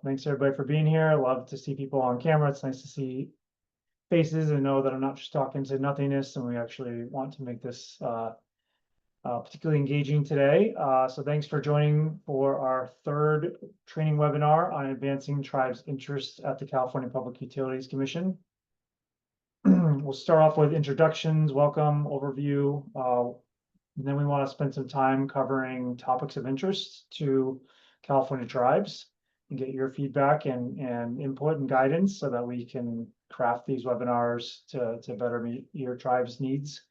thanks everybody for being here. I love to see people on camera. It's nice to see faces and know that I'm not just talking to nothingness, and we actually want to make this particularly engaging today. So thanks for joining for our third training webinar on advancing tribes' interests at the California Public Utilities Commission. We'll start off with introductions, welcome, overview, and then we want to spend some time covering topics of interest to California tribes and get your feedback and input and guidance so that we can craft these webinars to better meet your tribe's needs.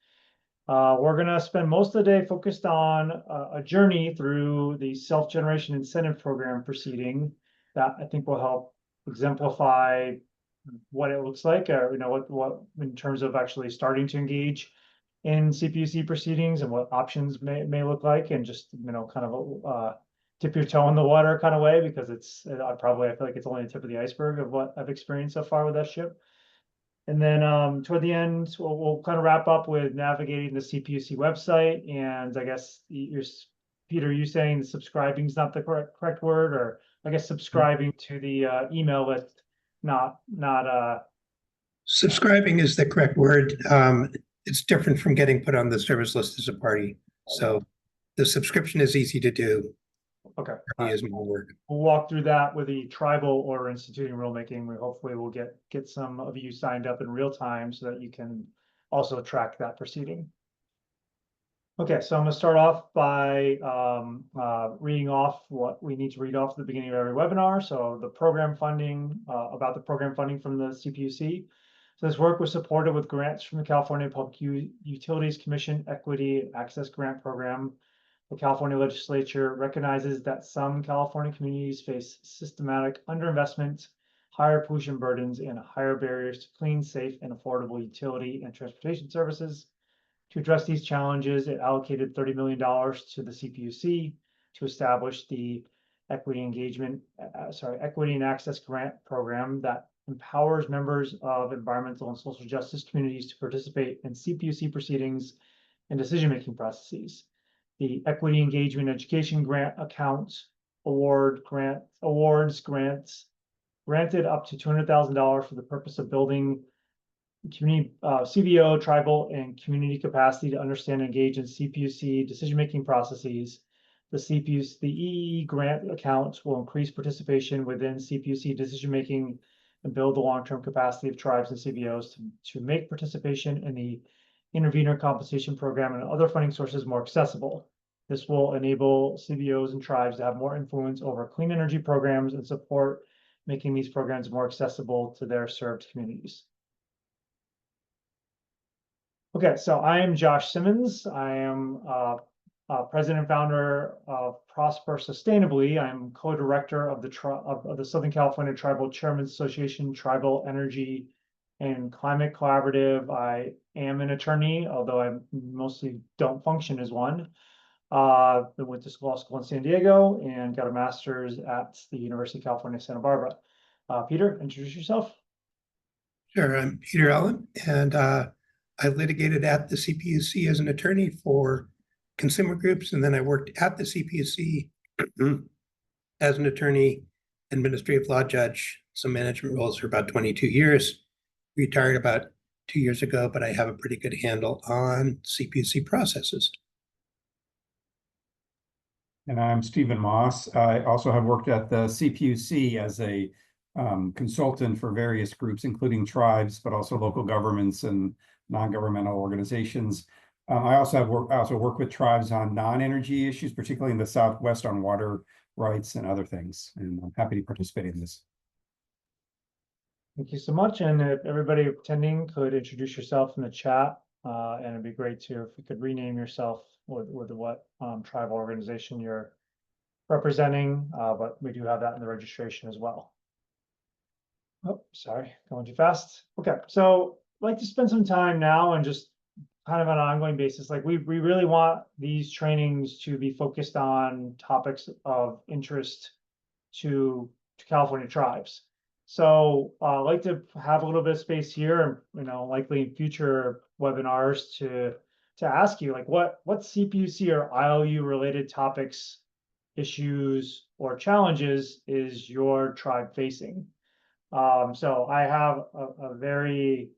We're going to spend most of the day focused on a journey through the self-generation incentive program proceeding that I think will help exemplify what it looks like, or what in terms of actually starting to engage in CPUC proceedings and what options may look like, and just kind of dip your toe in the water kind of way, because I feel like it's only the tip of the iceberg of what I've experienced so far with that ship. And then toward the end, we'll kind of wrap up with navigating the CPUC website. And I guess Peter, you saying subscribing is not the correct word, or I guess subscribing to the email list, not subscribing is the correct word. It's different from getting put on the service list as a party. So the subscription is easy to do. Okay. Is more work. We'll walk through that with the tribal order instituting rulemaking. We hopefully will get some of you signed up in real time so that you can also track that proceeding. Okay, so I'm going to start off by reading off what we need to read off at the beginning of every webinar. So the program funding, about the program funding from the CPUC. So this work was supported with grants from the California Public Utilities Commission Equity and Access Grant Program. The California legislature recognizes that some California communities face systematic underinvestment, higher pollution burdens, and higher barriers to clean, safe, and affordable utility and transportation services. To address these challenges, it allocated $30 million to the CPUC to establish the Equity and Access Grant Program that empowers members of environmental and social justice communities to participate in CPUC proceedings and decision-making processes. The Equity Engagement Education Grant account awards grants granted up to $200,000 for the purpose of building community CBO, tribal, and community capacity to understand and engage in CPUC decision-making processes. The EE grant accounts will increase participation within CPUC decision-making and build the long-term capacity of tribes and CBOs to make participation in the intervenor compensation program and other funding sources more accessible. This will enable CBOs and tribes to have more influence over clean energy programs and support making these programs more accessible to their served communities. Okay, so I am Josh Simmons. I am president and founder of Prosper Sustainably. I'm co-director of the Southern California Tribal Chairman's Association Tribal Energy and Climate Collaborative. I am an attorney, although I mostly don't function as one. I went to law school in San Diego and got a master's at the University of California, Santa Barbara. Peter, introduce yourself. Sure, I'm Peter Allen, and I litigated at the CPUC as an attorney for consumer groups, and then I worked at the CPUC as an attorney, administrative law judge, some management roles for about 22 years. Retired about 2 years ago, but I have a pretty good handle on CPUC processes. And I'm Stephen Moss. I also have worked at the CPUC as a consultant for various groups, including tribes, but also local governments and non-governmental organizations. I also work with tribes on non-energy issues, particularly in the Southwest on water rights and other things. And I'm happy to participate in this. Thank you so much. And if everybody attending could introduce yourself in the chat, and it'd be great too if you could rename yourself with what tribal organization you're representing, but we do have that in the registration as well. Oh, sorry, going too fast. Okay, so I'd like to spend some time now and just kind of on an ongoing basis. Like we really want these trainings to be focused on topics of interest to California tribes. So I'd like to have a little bit of space here, and likely in future webinars to ask you like what CPUC or IOU related topics issues or challenges is your tribe facing? So I have a very,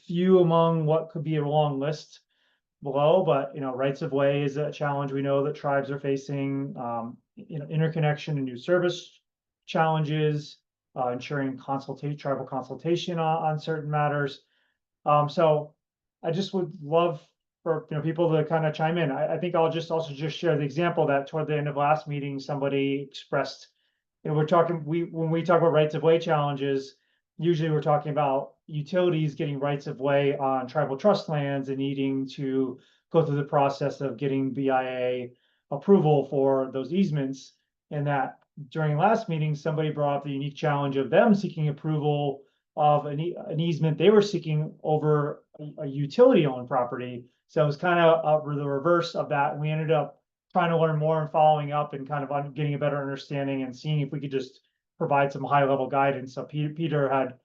few among what could be a long list below, but rights of way is a challenge we know that tribes are facing. Interconnection and new service challenges, ensuring tribal consultation on certain matters. So I just would love for people to kind of chime in. I think I'll also just share the example that toward the end of last meeting, somebody expressed, when we talk about rights of way challenges, usually we're talking about utilities getting rights of way on tribal trust lands and needing to go through the process of getting BIA approval for those easements. And that during last meeting, somebody brought up the unique challenge of them seeking approval of an easement they were seeking over a utility-owned property. So it was kind of the reverse of that. And we ended up trying to learn more and following up and kind of getting a better understanding and seeing if we could just provide some high-level guidance. So Peter had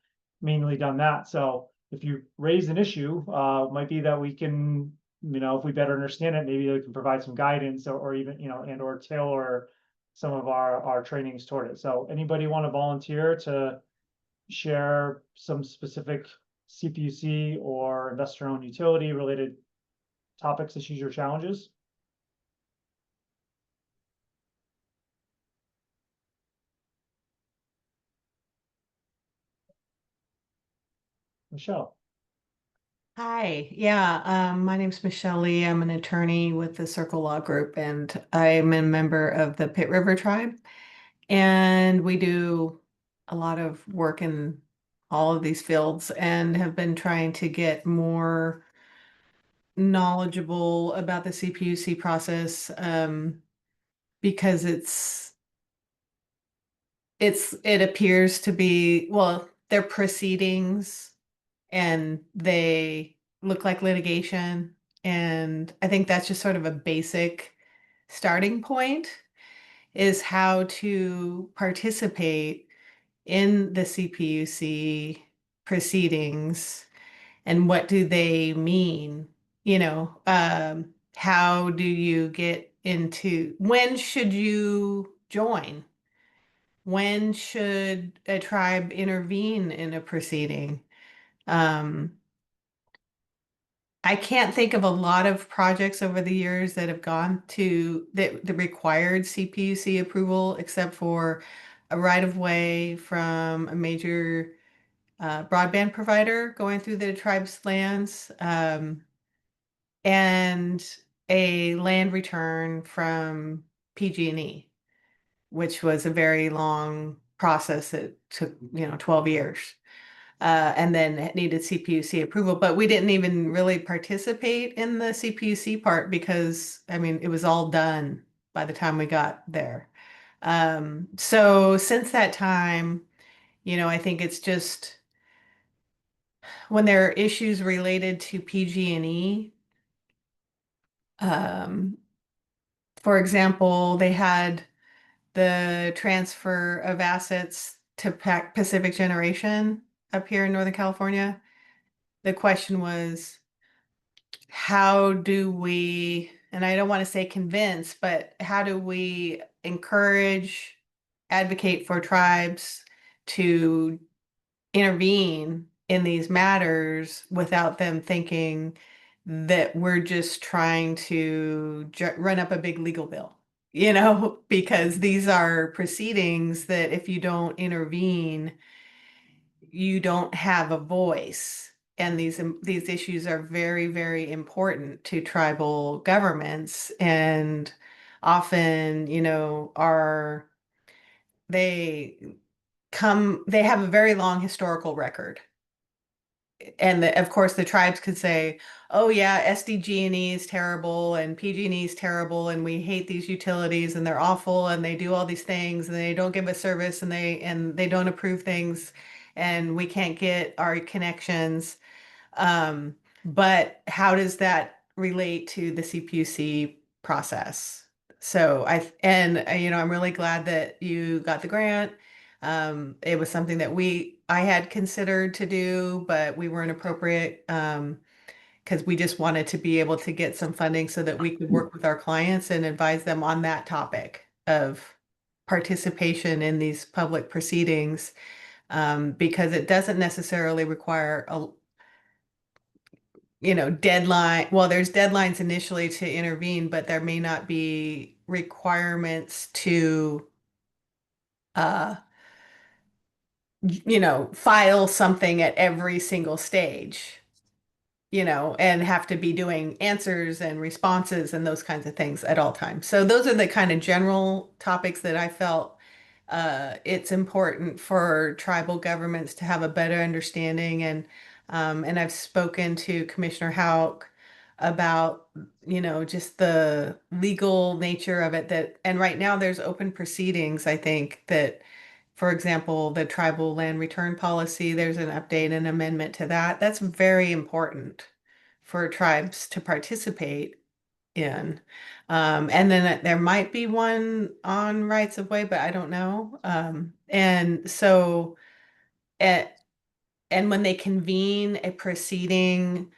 mainly done that. So if you raise an issue, might be that we can, if we better understand it, maybe we can provide some guidance or even, and or tailor some of our trainings toward it. So anybody want to volunteer to share some specific CPUC or investor-owned utility related topics, issues, or challenges? Michelle. Hi, yeah, my name's Michelle Lee. I'm an attorney with the Circle Law Group, and I'm a member of the Pit River Tribe. And we do a lot of work in all of these fields and have been trying to get more knowledgeable about the CPUC process, because it appears to be, well, they're proceedings and they look like litigation. And I think that's just sort of a basic starting point, is how to participate in the CPUC proceedings and what do they mean? How do you get into, when should you join? When should a tribe intervene in a proceeding? Um, I can't think of a lot of projects over the years that have gone to that required CPUC approval, except for a right of way from a major broadband provider going through the tribe's lands, and a land return from PG&E, which was a very long process that took 12 years. And then it needed CPUC approval, but we didn't even really participate in the CPUC part because, I mean, it was all done by the time we got there. So since that time, I think it's just when there are issues related to PG&E, for example, they had the transfer of assets to Pacific Generation up here in Northern California. The question was, how do we, and I don't want to say convince, but how do we encourage, advocate for tribes to intervene in these matters without them thinking that we're just trying to run up a big legal bill, because these are proceedings that if you don't intervene, you don't have a voice. And these issues are very, very important to tribal governments, and often, they they have a very long historical record. And of course, the tribes could say, "Oh yeah, SDG&E is terrible, and PG&E is terrible, and we hate these utilities, and they're awful, and they do all these things, and they don't give us service, and they don't approve things, and we can't get our connections." But how does that relate to the CPUC process? So I'm really glad that you got the grant. It was something that I had considered to do, but we weren't appropriate, because because we just wanted to be able to get some funding so that we could work with our clients and advise them on that topic of participation in these public proceedings, because it doesn't necessarily require a deadline. Well, there's deadlines initially to intervene, but there may not be requirements to file something at every single stage, and have to be doing answers and responses and those kinds of things at all times. So those are the kind of general topics that I felt it's important for tribal governments to have a better understanding. And I've spoken to Commissioner Houck about, just the legal nature of it, and right now there's open proceedings, I think, that, for example, the tribal land return policy, there's an update and amendment to that. That's very important for tribes to participate in. And then there might be one on rights of way, but I don't know. And so, and when they convene a proceeding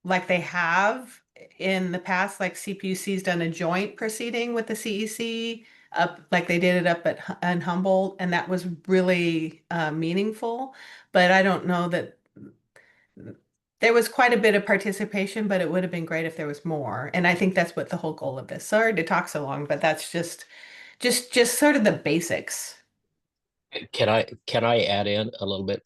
like they have in the past, like CPUC's done a joint proceeding with the CEC up, like they did it up in Humboldt, and that was really meaningful. But I don't know that there was quite a bit of participation, but it would have been great if there was more. And I think that's what the whole goal of this. Sorry to talk so long, but that's just sort of the basics. Can I add in a little bit?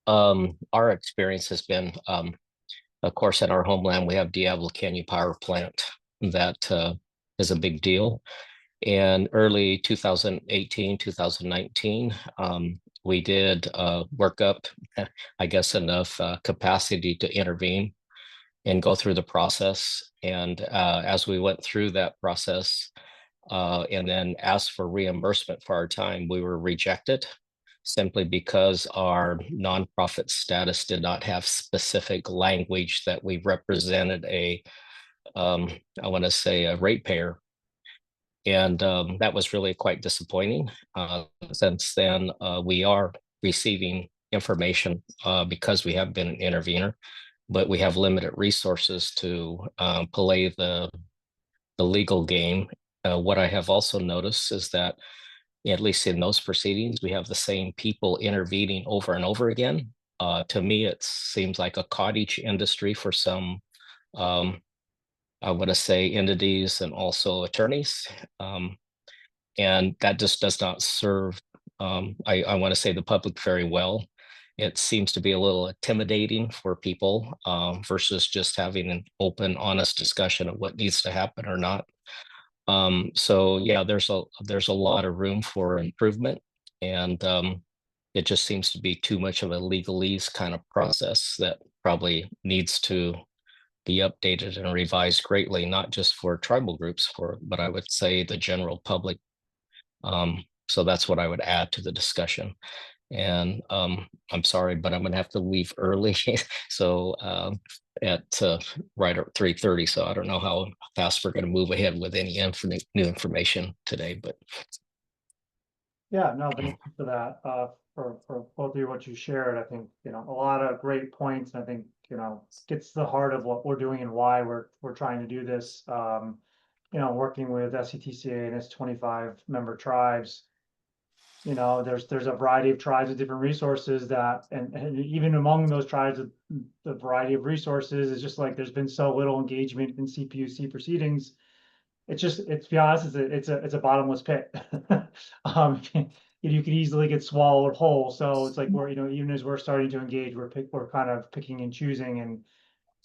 Our experience has been, of course, in our homeland, we have Diablo Canyon Power Plant. That is a big deal. And early 2018, 2019, we did work up, I guess, enough capacity to intervene and go through the process. And as we went through that process and then asked for reimbursement for our time, we were rejected simply because our nonprofit status did not have specific language that we represented I want to say, a ratepayer. And that was really quite disappointing. Since then, we are receiving information because we have been an intervener, but we have limited resources to play the legal game. What I have also noticed is that, at least in those proceedings, we have the same people intervening over and over again. To me, it seems like a cottage industry for some I want to say entities and also attorneys. And that just does not serve, I want to say, the public very well. It seems to be a little intimidating for people versus just having an open, honest discussion of what needs to happen or not. So yeah, there's a lot of room for improvement, and it just seems to be too much of a legalese kind of process that probably needs to be updated and revised greatly, not just for tribal groups, but I would say the general public. So that's what I would add to the discussion. And I'm sorry, but I'm gonna have to leave early. So at right at 3:30. So I don't know how fast we're gonna move ahead with any new information today, but Yeah, no, thank you for that. For both of you, what you shared, I think, a lot of great points. I think, gets to the heart of what we're doing and why we're trying to do this. Working with SCTCA and its 25 member tribes, there's a variety of tribes with different resources that, and even among those tribes, the variety of resources is just like, there's been so little engagement in CPUC proceedings. It's to be honest, it's a bottomless pit. You could easily get swallowed whole. So it's like, we're, even as we're starting to engage, we're kind of picking and choosing. And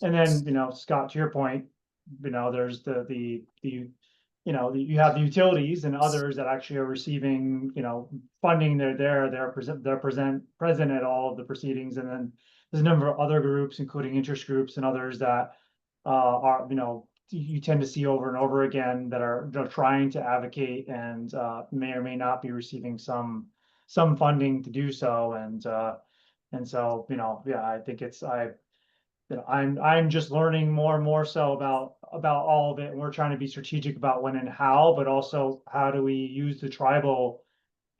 then, Scott, to your point, there's you have the utilities and others that actually are receiving, funding. They're present at all of the proceedings. And then there's a number of other groups, including interest groups and others that are, you tend to see over and over again that are trying to advocate and may or may not be receiving some funding to do so. And so, yeah, I think I'm just learning more and more so about all of it, and we're trying to be strategic about when and how, but also how do we use the tribal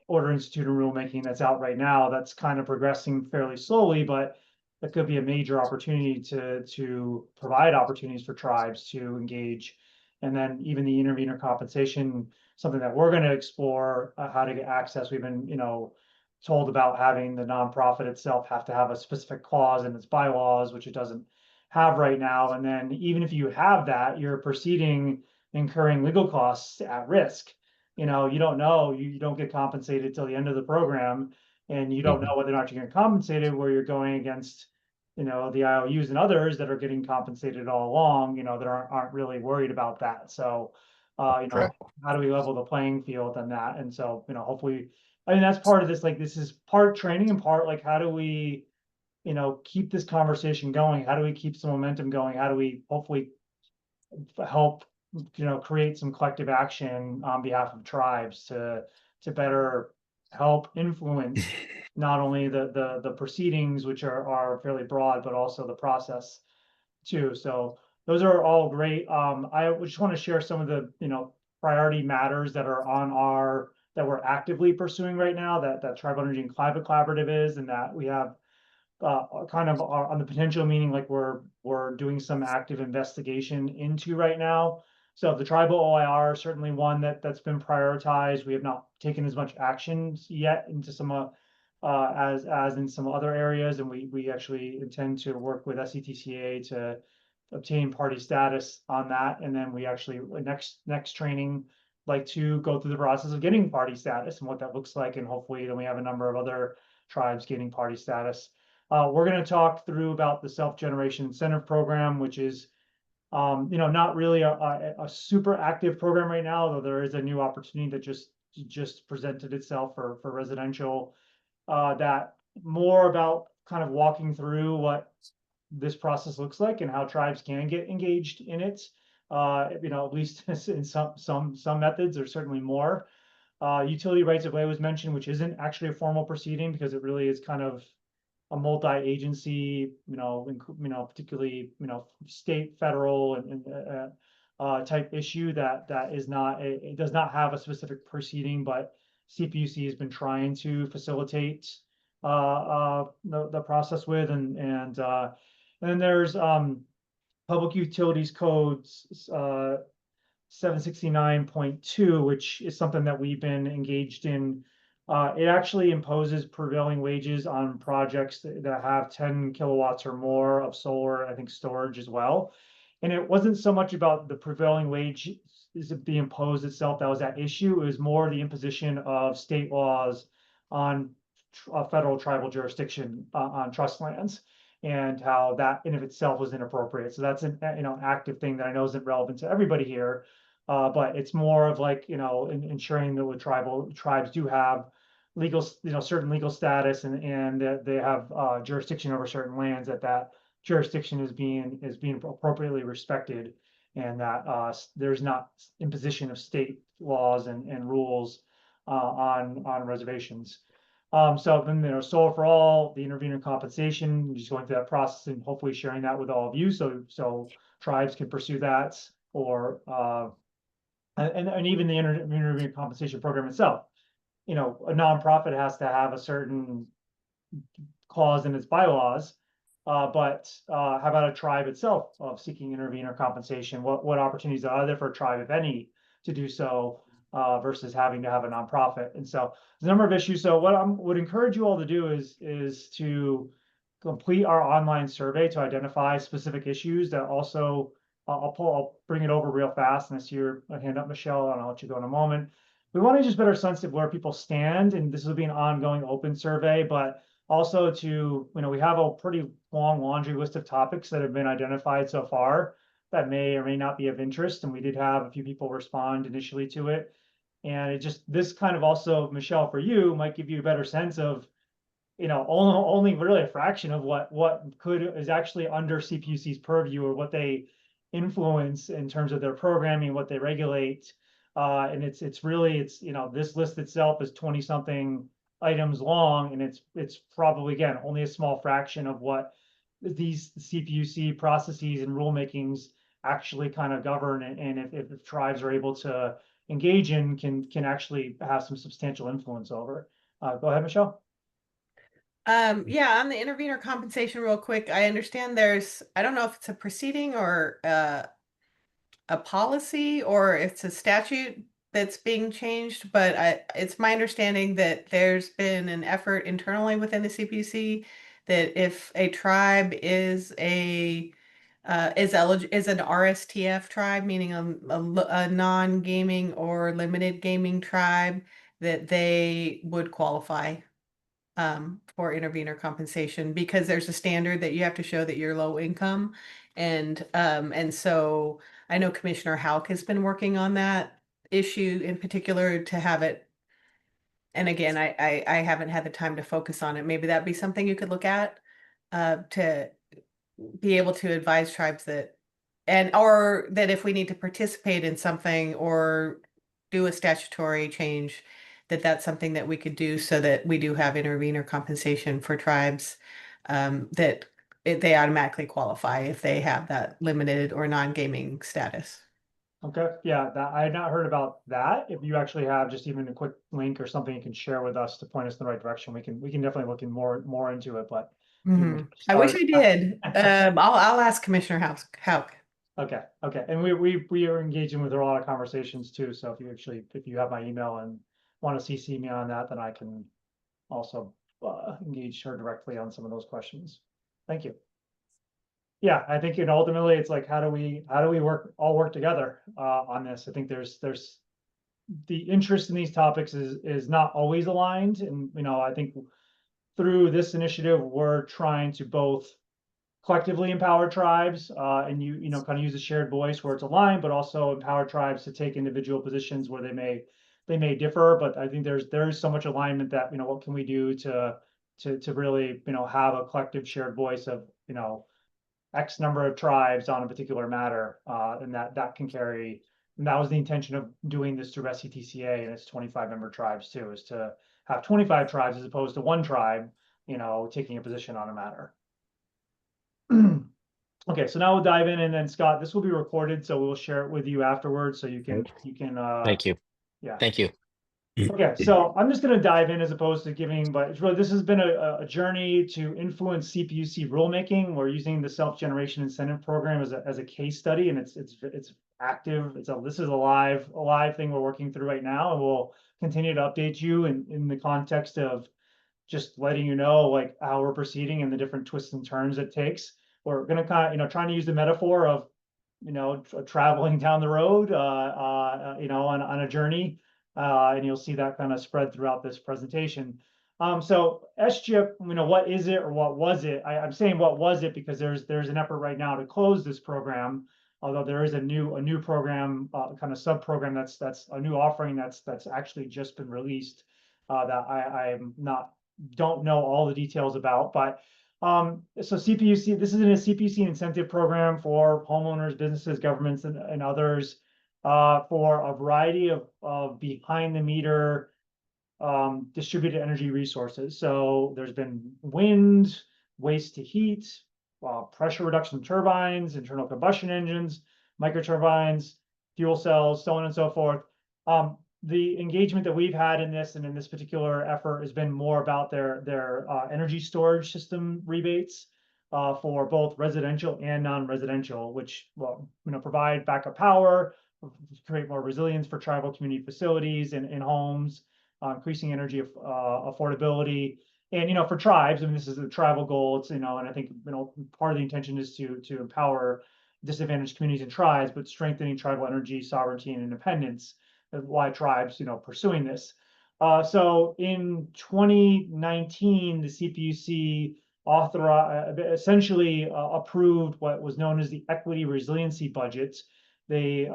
order institute and rulemaking that's out right now, that's kind of progressing fairly slowly, but that could be a major opportunity to provide opportunities for tribes to engage. And then even the intervenor compensation, something that we're going to explore, how to get access. We've been, told about having the nonprofit itself have to have a specific clause in its bylaws, which it doesn't have right now. And then even if you have that, you're proceeding incurring legal costs at risk. You don't know, you don't get compensated till the end of the program, and you don't know whether or not you're getting compensated, where you're going against, the IOUs and others that are getting compensated all along, that aren't really worried about that. So, Correct. how do we level the playing field on that? And so, hopefully, I mean, that's part of this, like, this is part training and part, like, how do we, keep this conversation going? How do we keep some momentum going? How do we hopefully help, create some collective action on behalf of tribes to better help influence not only the proceedings, which are fairly broad, but also the process too. So those are all great. I just want to share some of the, priority matters that are that we're actively pursuing right now, that Tribal Energy and Climate Collaborative is, and that we have kind of on the potential, meaning like we're doing some active investigation into right now. So the tribal OIR is certainly one that's been prioritized. We have not taken as much action yet into some as in some other areas, and we actually intend to work with SCTCA to obtain party status on that. And then we actually next training, like, to go through the process of getting party status and what that looks like, and hopefully then we have a number of other tribes getting party status. We're going to talk through about the self-generation incentive program, which is not really a super active program right now, though there is a new opportunity that just presented itself for residential, that more about kind of walking through what this process looks like and how tribes can get engaged in it. At least in some methods, there's certainly more. Utility rights of way was mentioned, which isn't actually a formal proceeding because it really is kind of a multi-agency, particularly, state, federal, and type issue that is not, it does not have a specific proceeding, but CPUC has been trying to facilitate the process with, and then there's Public Utilities Codes 769.2, which is something that we've been engaged in. It actually imposes prevailing wages on projects that have 10 kilowatts or more of solar, I think storage as well. And it wasn't so much about the prevailing wage is being imposed itself that was at issue. It was more the imposition of state laws on federal tribal jurisdiction on trust lands, and how that in of itself was inappropriate. So that's an active thing that I know isn't relevant to everybody here, but it's more of like, ensuring that the tribes do have legal, certain legal status, and that they have jurisdiction over certain lands, that jurisdiction is being appropriately respected, and that there's not imposition of state laws and rules on reservations. So then solar for all, the intervenor compensation, just going through that process and hopefully sharing that with all of you, so tribes can pursue that, or and even the intervenor compensation program itself. A nonprofit has to have a certain clause in its bylaws, but how about a tribe itself of seeking intervenor compensation? What opportunities are there for a tribe, if any, to do so, versus having to have a nonprofit? And so there's a number of issues. So what I would encourage you all to do is to complete our online survey to identify specific issues that also, I'll bring it over real fast, and I see your hand up, Michelle, and I'll let you go in a moment. We want to just better sense of where people stand, and this will be an ongoing open survey, but also to, we have a pretty long laundry list of topics that have been identified so far that may or may not be of interest, and we did have a few people respond initially to it. And it just, this kind of also, Michelle, for you, might give you a better sense of, only really a fraction of what is actually under CPUC's purview, or what they influence in terms of their programming, what they regulate. And it's really, this list itself is 20 something items long, and it's probably, again, only a small fraction of what these CPUC processes and rulemakings actually kind of govern, and if tribes are able to engage in, can actually have some substantial influence over. Go ahead, Michelle. Yeah, on the intervenor compensation real quick, I understand I don't know if it's a proceeding or a policy or if it's a statute that's being changed, but it's my understanding that there's been an effort internally within the CPC that if a tribe is is an RSTF tribe, meaning a non-gaming or limited gaming tribe, that they would qualify for intervenor compensation because there's a standard that you have to show that you're low income. And so I know Commissioner Houck has been working on that issue in particular to have it. And again, I haven't had the time to focus on it. Maybe that'd be something you could look at to be able to advise tribes that, or that if we need to participate in something or do a statutory change, that's something that we could do so that we do have intervenor compensation for tribes, that they automatically qualify if they have that limited or non-gaming status. Okay, yeah, that I had not heard about that. If you actually have just even a quick link or something you can share with us to point us in the right direction, we can definitely look more into it, but I wish I did. I'll ask Commissioner Houck. Okay, and we are engaging with her a lot of conversations too, so if you have my email and want to CC me on that, then I can also engage her directly on some of those questions. Thank you. Yeah, I think ultimately it's like how do we all work together on this? I think there's the interest in these topics is not always aligned, and I think through this initiative we're trying to both collectively empower tribes and kind of use a shared voice where it's aligned, but also empower tribes to take individual positions where they may differ. But I think there's so much alignment that what can we do to really have a collective shared voice of X number of tribes on a particular matter, and that can carry. And that was the intention of doing this through SCTCA and its 25 member tribes too, is to have 25 tribes as opposed to one tribe, taking a position on a matter. Okay, so now we'll dive in, and then Scott, this will be recorded, so we'll share it with you afterwards, so you can Thank you. Yeah. Thank you. Okay, so I'm just going to dive in as opposed to giving, but it's really, this has been a journey to influence CPUC rulemaking. We're using the self-generation incentive program as a case study, and it's active. This is a live thing we're working through right now, and we'll continue to update you in the context of just letting you know like how we're proceeding and the different twists and turns it takes. We're going to kind of trying to use the metaphor of traveling down the road on a journey. And you'll see that kind of spread throughout this presentation. So SGIP, what is it or what was it? I'm saying what was it because there's an effort right now to close this program, although there is a new program, kind of sub program that's a new offering that's actually just been released that don't know all the details about, but so CPUC, this is a CPUC incentive program for homeowners, businesses, governments, and others. For a variety of behind the meter distributed energy resources. So there's been wind, waste to heat, pressure reduction turbines, internal combustion engines, microturbines, fuel cells, so on and so forth. The engagement that we've had in this and in this particular effort has been more about their energy storage system rebates for both residential and non-residential, which provide backup power, create more resilience for tribal community facilities and in homes, increasing energy affordability. And for tribes, this is a tribal goal. It's and I think part of the intention is to empower disadvantaged communities and tribes, but strengthening tribal energy sovereignty and independence. Why tribes pursuing this. So in 2019, the CPUC essentially approved what was known as the equity resiliency budget. They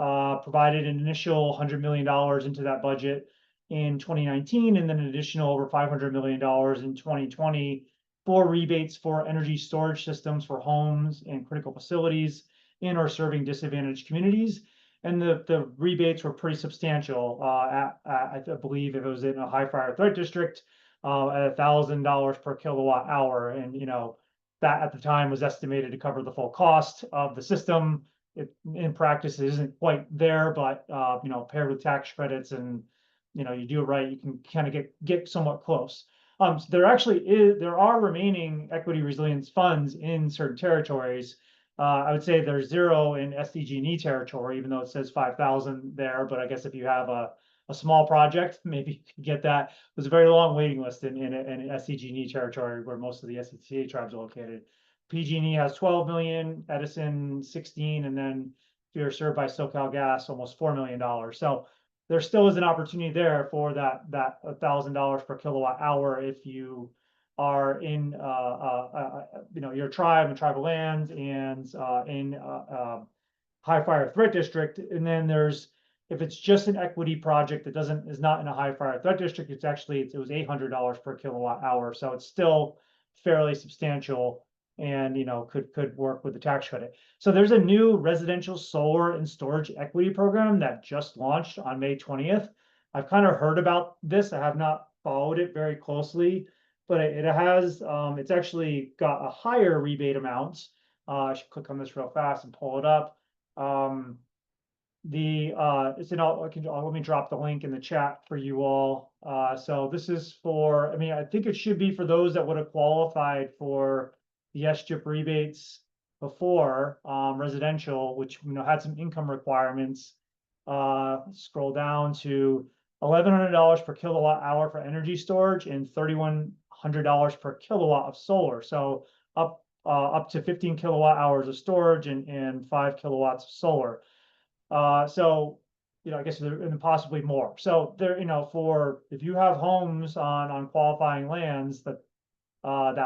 provided an initial $100 million into that budget in 2019, and then an additional over $500 million in 2020 for rebates for energy storage systems for homes and critical facilities in or serving disadvantaged communities. And the rebates were pretty substantial. I believe if it was in a high fire threat district, at $1,000 per kilowatt hour, and that at the time was estimated to cover the full cost of the system. In practice, it isn't quite there, but paired with tax credits and you do it right, you can kind of get somewhat close. So there are remaining equity resilience funds in certain territories. I would say there's 0 in SDG&E territory, even though it says 5,000 there. But I guess if you have a small project, maybe you can get that. There's a very long waiting list in SDG&E territory where most of the SCTCA tribes are located. PG&E has 12 million, Edison 16, and then if you're served by SoCalGas, almost $4 million. So there still is an opportunity there for that $1,000 per kilowatt hour if you are in your tribe and tribal lands and in high fire threat district. And then there's, if it's just an equity project that is not in a high fire threat district, it was $800 per kilowatt hour. So it's still fairly substantial and could work with the tax credit. So there's a new residential solar and storage equity program that just launched on May 20th. I've kind of heard about this. I have not followed it very closely, but it has it's actually got a higher rebate amount. I should click on this real fast and pull it up. Let me drop the link in the chat for you all. So this is for, I think it should be for those that would have qualified for the SGIP rebates before residential, which had some income requirements. Scroll down to $1,100 per kilowatt hour for energy storage and $3,100 per kilowatt of solar. So up to 15 kilowatt hours of storage and 5 kilowatts of solar. So I guess and possibly more. So there, for if you have homes on qualifying lands that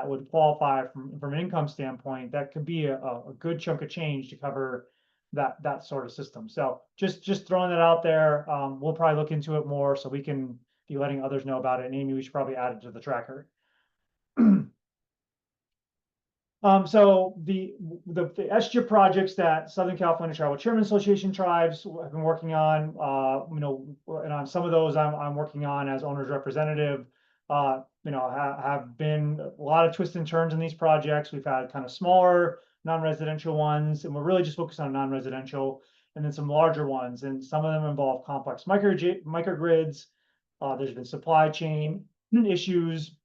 would qualify from an income standpoint, that could be a good chunk of change to cover that sort of system. So just throwing that out there. We'll probably look into it more so we can be letting others know about it. And Amy, we should probably add it to the tracker. So the SGIP projects that Southern California Tribal Chairman Association tribes have been working on, and on some of those I'm working on as owner's representative. Have been a lot of twists and turns in these projects. We've had kind of smaller non-residential ones, and we're really just focused on non-residential, and then some larger ones, and some of them involve complex microgrids. There's been supply chain issues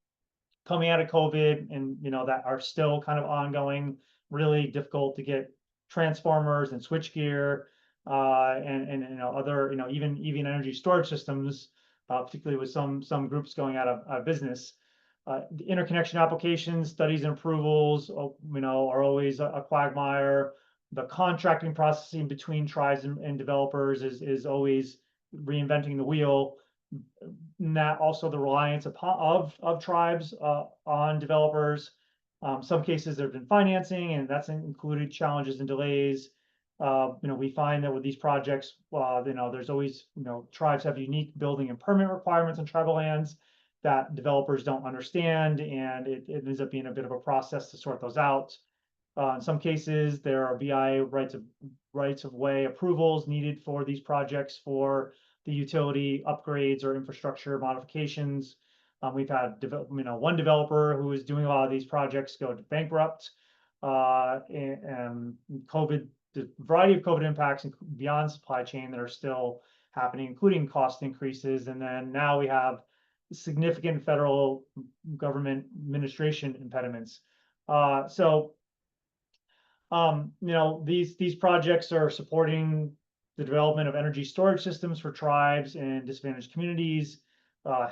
coming out of COVID, and that are still kind of ongoing. Really difficult to get transformers and switchgear, and other even energy storage systems. Particularly with some groups going out of business. The interconnection applications, studies and approvals, are always a quagmire. The contracting processing between tribes and developers is always reinventing the wheel. And that also the reliance of tribes on developers. Some cases there have been financing, and that's included challenges and delays. We find that with these projects, there's always, tribes have unique building and permit requirements on tribal lands that developers don't understand, and it ends up being a bit of a process to sort those out. In some cases, there are BI rights of way approvals needed for these projects for the utility upgrades or infrastructure modifications. We've had one developer who is doing a lot of these projects go bankrupt, and COVID. The variety of COVID impacts beyond supply chain that are still happening, including cost increases. And then now we have significant federal government administration impediments. These projects are supporting the development of energy storage systems for tribes and disadvantaged communities,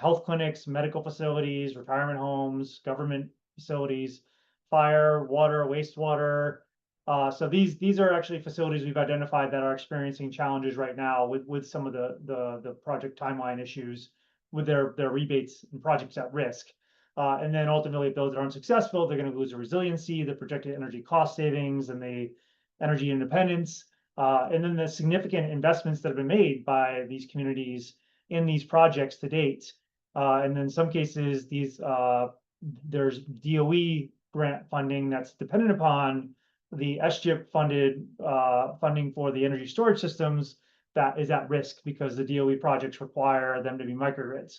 health clinics, medical facilities, retirement homes, government facilities, fire, water, wastewater. So these are actually facilities we've identified that are experiencing challenges right now with some of the project timeline issues with their rebates and projects at risk. And then ultimately, if those aren't successful, they're going to lose the resiliency, the projected energy cost savings, and the energy independence. And then the significant investments that have been made by these communities in these projects to date. And then in some cases, there's DOE grant funding that's dependent upon the SGIP funded funding for the energy storage systems that is at risk because the DOE projects require them to be microgrids.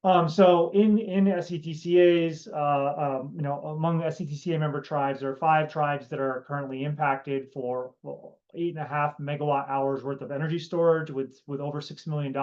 So in SCTCAs, among the SCTCA member tribes, there are 5 tribes that are currently impacted for 8.5 megawatt hours worth of energy storage with over $6 million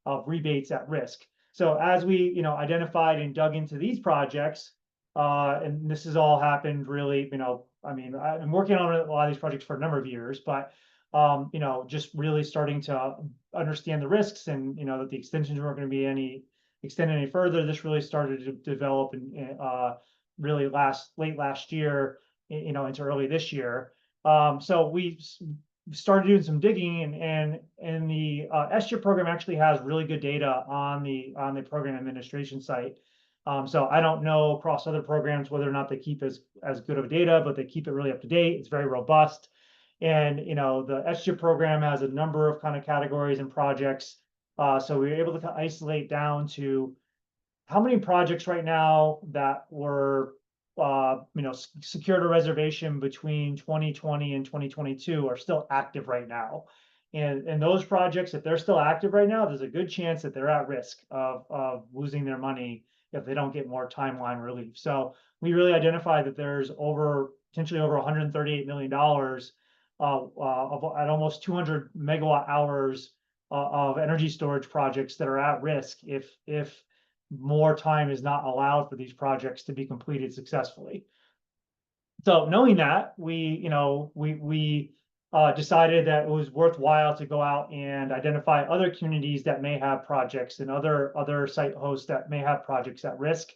of rebates at risk. So as we, you know, identified and dug into these projects, and this has all happened really, you know, I mean, I've been working on a lot of these projects for a number of years, but you know, just really starting to understand the risks and, you know, that the extensions weren't going to be extended any further. This really started to develop and really late last year, you know, into early this year. So we started doing some digging, and the SGIP program actually has really good data on the program administration site. So I don't know across other programs whether or not they keep as good of data, but they keep it really up to date. It's very robust. And, you know, the SGIP program has a number of kind of categories and projects. So we were able to isolate down to how many projects right now that were, you know, secured a reservation between 2020 and 2022 are still active right now. And those projects, if they're still active right now, there's a good chance that they're at risk of losing their money if they don't get more timeline relief. So we really identified that there's potentially over $138 million at almost 200 megawatt hours of energy storage projects that are at risk if more time is not allowed for these projects to be completed successfully. So knowing that, we decided that it was worthwhile to go out and identify other communities that may have projects and other site hosts that may have projects at risk.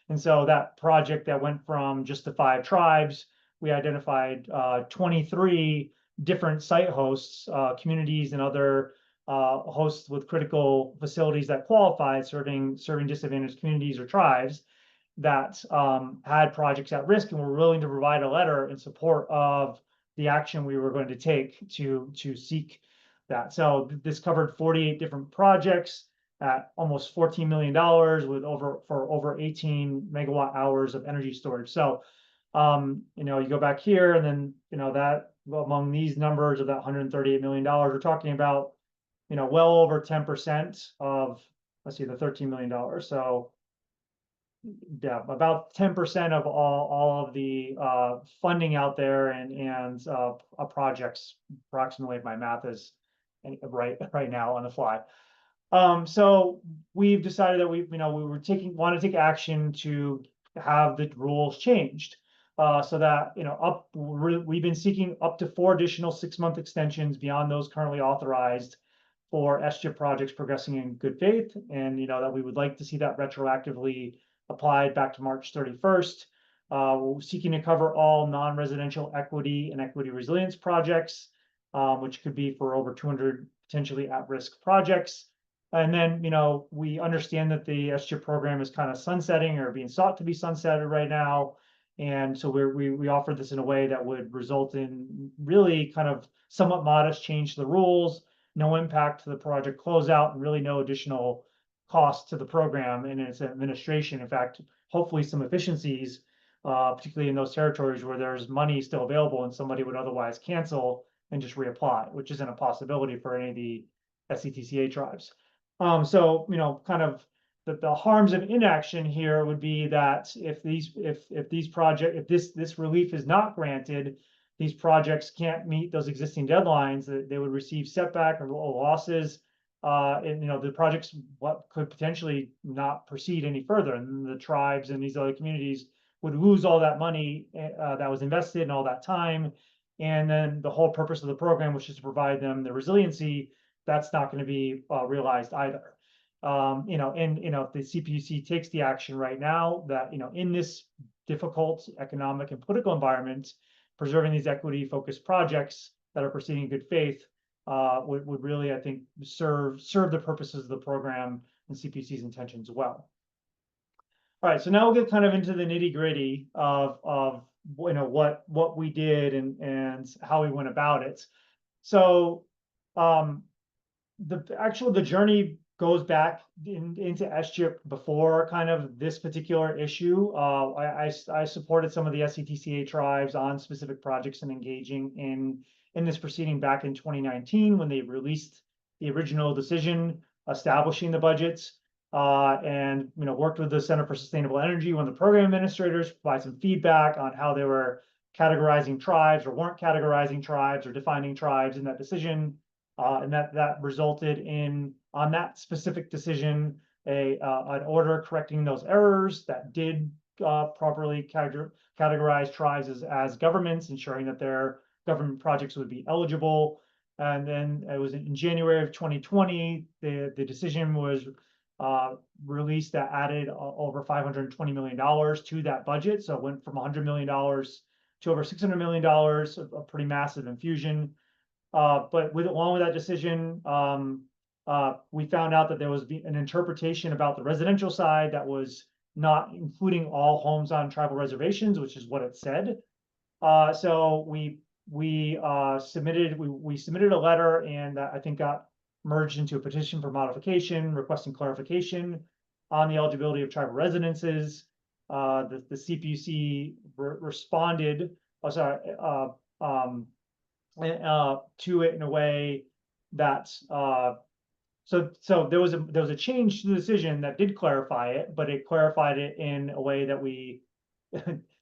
And so that project that went from just the 5 tribes, we identified 23 different site hosts, communities and other hosts with critical facilities that qualified, serving disadvantaged communities or tribes that had projects at risk and were willing to provide a letter in support of the action we were going to take to seek that. So this covered 48 different projects at almost $14 million with over 18 megawatt hours of energy storage. So you know, you go back here and then, you know, that among these numbers of that $138 million, we're talking about, you know, well over 10% of, let's see, the $13 million. So yeah, about 10% of all of the funding out there and projects, approximately, if my math is right now on the fly. So we've decided that we want to take action to have the rules changed, so that, you know, we've been seeking up to 4 additional 6-month extensions beyond those currently authorized for SGIP projects progressing in good faith, and, you know, that we would like to see that retroactively applied back to March 31st. We're seeking to cover all non-residential equity and equity resilience projects, which could be for over 200 potentially at-risk projects. And then, you know, we understand that the SGIP program is kind of sunsetting or being sought to be sunsetted right now. And so we offered this in a way that would result in really kind of somewhat modest change to the rules, no impact to the project closeout, and really no additional cost to the program and its administration. In fact, hopefully some efficiencies, particularly in those territories where there's money still available and somebody would otherwise cancel and just reapply, which isn't a possibility for any of the SCTCA tribes. So, you know, kind of the harms of inaction here would be that if this relief is not granted, these projects can't meet those existing deadlines, that they would receive setback or losses. And, you know, the projects could potentially not proceed any further, and the tribes and these other communities would lose all that money that was invested and all that time. And then the whole purpose of the program, which is to provide them the resiliency, that's not going to be realized either. You know, and, you know, if the CPUC takes the action right now, that, you know, in this difficult economic and political environment, preserving these equity-focused projects that are proceeding in good faith would really, I think, serve the purposes of the program and CPUC's intentions well. All right, so now we'll get kind of into the nitty-gritty of you know, what we did and how we went about it. So the journey goes back into SGIP before kind of this particular issue. I supported some of the SCTCA tribes on specific projects and engaging in this proceeding back in 2019 when they released the original decision establishing the budgets, and, you know, worked with the Center for Sustainable Energy, one of the program administrators, provide some feedback on how they were categorizing tribes or weren't categorizing tribes or defining tribes in that decision. And that resulted in, on that specific decision, an order correcting those errors that did properly categorize tribes as governments, ensuring that their government projects would be eligible. And then it was in January of 2020, the decision was released that added over $520 million to that budget. So it went from $100 million to over $600 million, a pretty massive infusion. But along with that decision, we found out that there was an interpretation about the residential side that was not including all homes on tribal reservations, which is what it said. So we submitted a letter, and I think got merged into a petition for modification, requesting clarification on the eligibility of tribal residences. The CPUC responded, to it in a way that so there was a change to the decision that did clarify it, but it clarified it in a way that we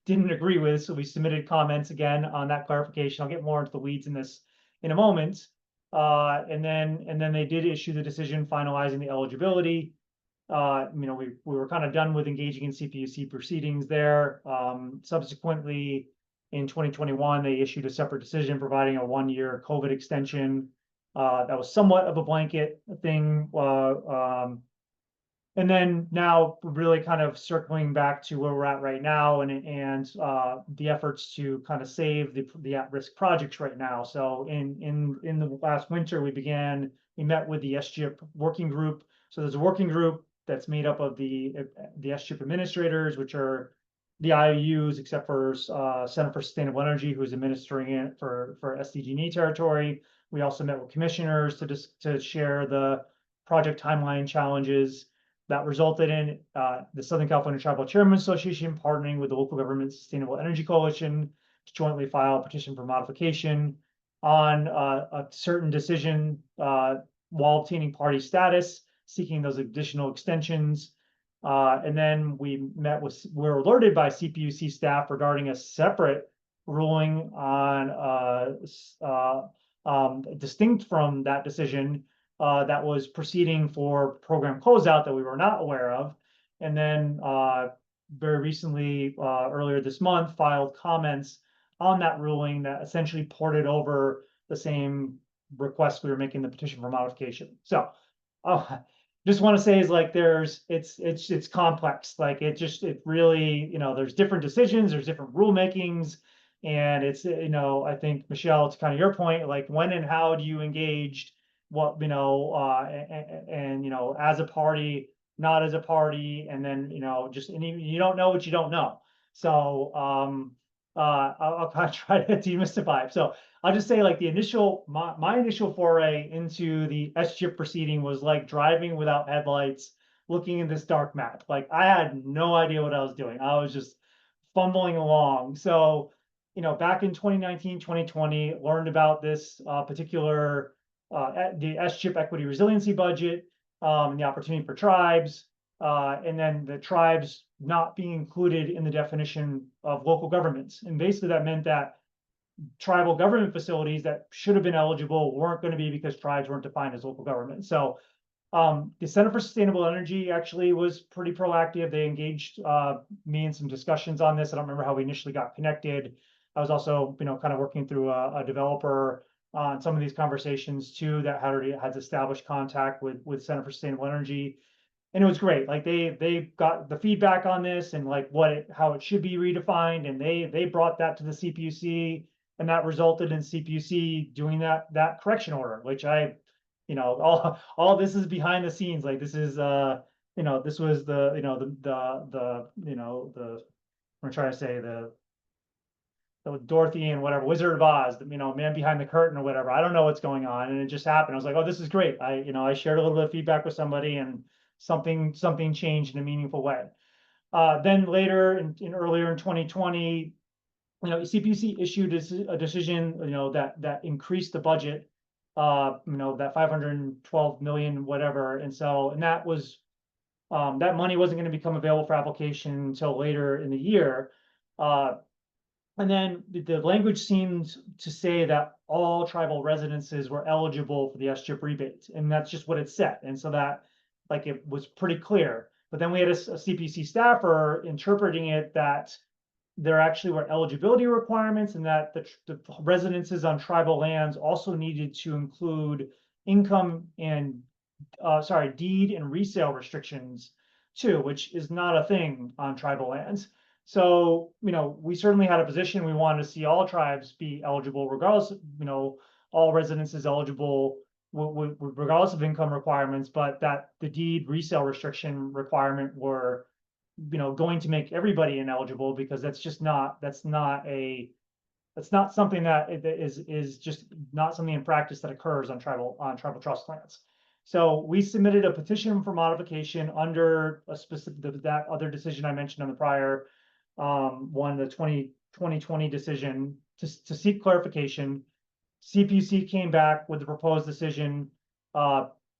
didn't agree with. So we submitted comments again on that clarification. I'll get more into the weeds in this in a moment. And then they did issue the decision finalizing the eligibility. We were kind of done with engaging in CPUC proceedings there. Subsequently, in 2021, they issued a separate decision providing a 1-year COVID extension. That was somewhat of a blanket thing. And then now we're really kind of circling back to where we're at right now, and the efforts to kind of save the at-risk projects right now. So in the last winter, we met with the SGIP working group. So there's a working group that's made up of the SGIP administrators, which are the IOUs, except for Center for Sustainable Energy, who's administering it for SDG&E territory. We also met with commissioners to share the project timeline challenges that resulted in the Southern California Tribal Chairman Association partnering with the Local Government Sustainable Energy Coalition to jointly file a petition for modification on a certain decision while obtaining party status, seeking those additional extensions. And then we're alerted by CPUC staff regarding a separate ruling on distinct from that decision that was proceeding for program closeout that we were not aware of. And then very recently, earlier this month, filed comments on that ruling that essentially ported over the same request we were making the petition for modification. So just want to say is like it's complex. Like it really, there's different decisions, there's different rulemakings, and it's, I think, Michelle, to kind of your point, like when and how do you engage what, as a party, not as a party, and then, you don't know what you don't know. So I'll kind of try to demystify it. So I'll just say, like, my initial foray into the SGIP proceeding was like driving without headlights, looking at this dark map. Like, I had no idea what I was doing. I was just fumbling along. So, back in 2019, 2020, learned about this particular the SGIP Equity Resiliency Budget, and the opportunity for tribes, and then the tribes not being included in the definition of local governments. And basically that meant that tribal government facilities that should have been eligible weren't going to be because tribes weren't defined as local government. So the Center for Sustainable Energy actually was pretty proactive. They engaged me in some discussions on this. I don't remember how we initially got connected. I was also, kind of working through a developer on some of these conversations too, that had established contact with Center for Sustainable Energy. And it was great. Like they got the feedback on this and like how it should be redefined. And they brought that to the CPUC, and that resulted in CPUC doing that correction order, which all this is behind the scenes. Like this is, this was I'm trying to say the Dorothy and whatever, Wizard of Oz, man behind the curtain or whatever. I don't know what's going on. And it just happened. I was like, oh, this is great. I shared a little bit of feedback with somebody, and something changed in a meaningful way. Then later earlier in 2020, CPUC issued a decision, that increased the budget, that 512 million, whatever. And that was, that money wasn't going to become available for application until later in the year. And then the language seemed to say that all tribal residences were eligible for the SGIP rebate, and that's just what it said. And so that like it was pretty clear. But then we had a CPC staffer interpreting it that there actually were eligibility requirements, and that the residences on tribal lands also needed to include income and deed and resale restrictions too, which is not a thing on tribal lands. So, we certainly had a position, we wanted to see all tribes be eligible regardless of, all residences eligible regardless of income requirements, but that the deed resale restriction requirement were, going to make everybody ineligible, because that's not something that is just not something in practice that occurs on tribal trust lands. So we submitted a petition for modification under a specific, that other decision I mentioned on the prior one, the 2020 decision, to seek clarification. CPUC came back with the proposed decision,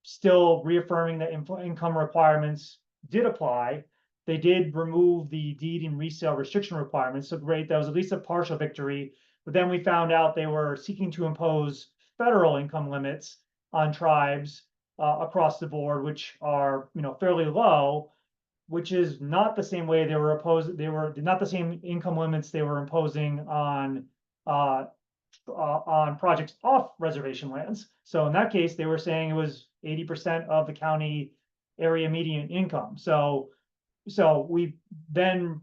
still reaffirming that income requirements did apply. They did remove the deed and resale restriction requirements. So great, that was at least a partial victory. But then we found out they were seeking to impose federal income limits on tribes across the board, which are, fairly low, which is not the same way they were not the same income limits they were imposing on projects off reservation lands. So in that case, they were saying it was 80% of the county area median income. So we then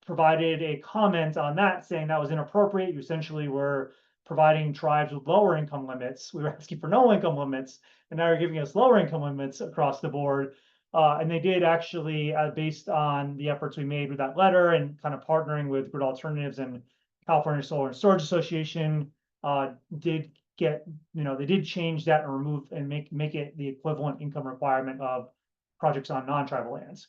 provided a comment on that saying that was inappropriate. You essentially were providing tribes with lower income limits. We were asking for no income limits, and now you're giving us lower income limits across the board. And they did actually, based on the efforts we made with that letter and kind of partnering with Grid Alternatives and California Solar and Storage Association, did get, they did change that and remove and make it the equivalent income requirement of projects on non-tribal lands.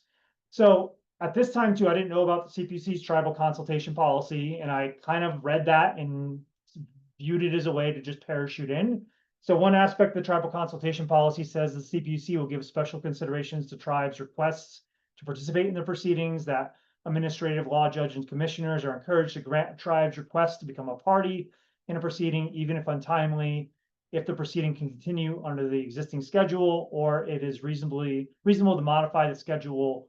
So at this time too, I didn't know about the CPUC's tribal consultation policy, and I kind of read that and viewed it as a way to just parachute in. So one aspect of the tribal consultation policy says the CPUC will give special considerations to tribes' requests to participate in the proceedings, that administrative law judges and commissioners are encouraged to grant tribes' requests to become a party in a proceeding, even if untimely, if the proceeding can continue under the existing schedule, or it is reasonable to modify the schedule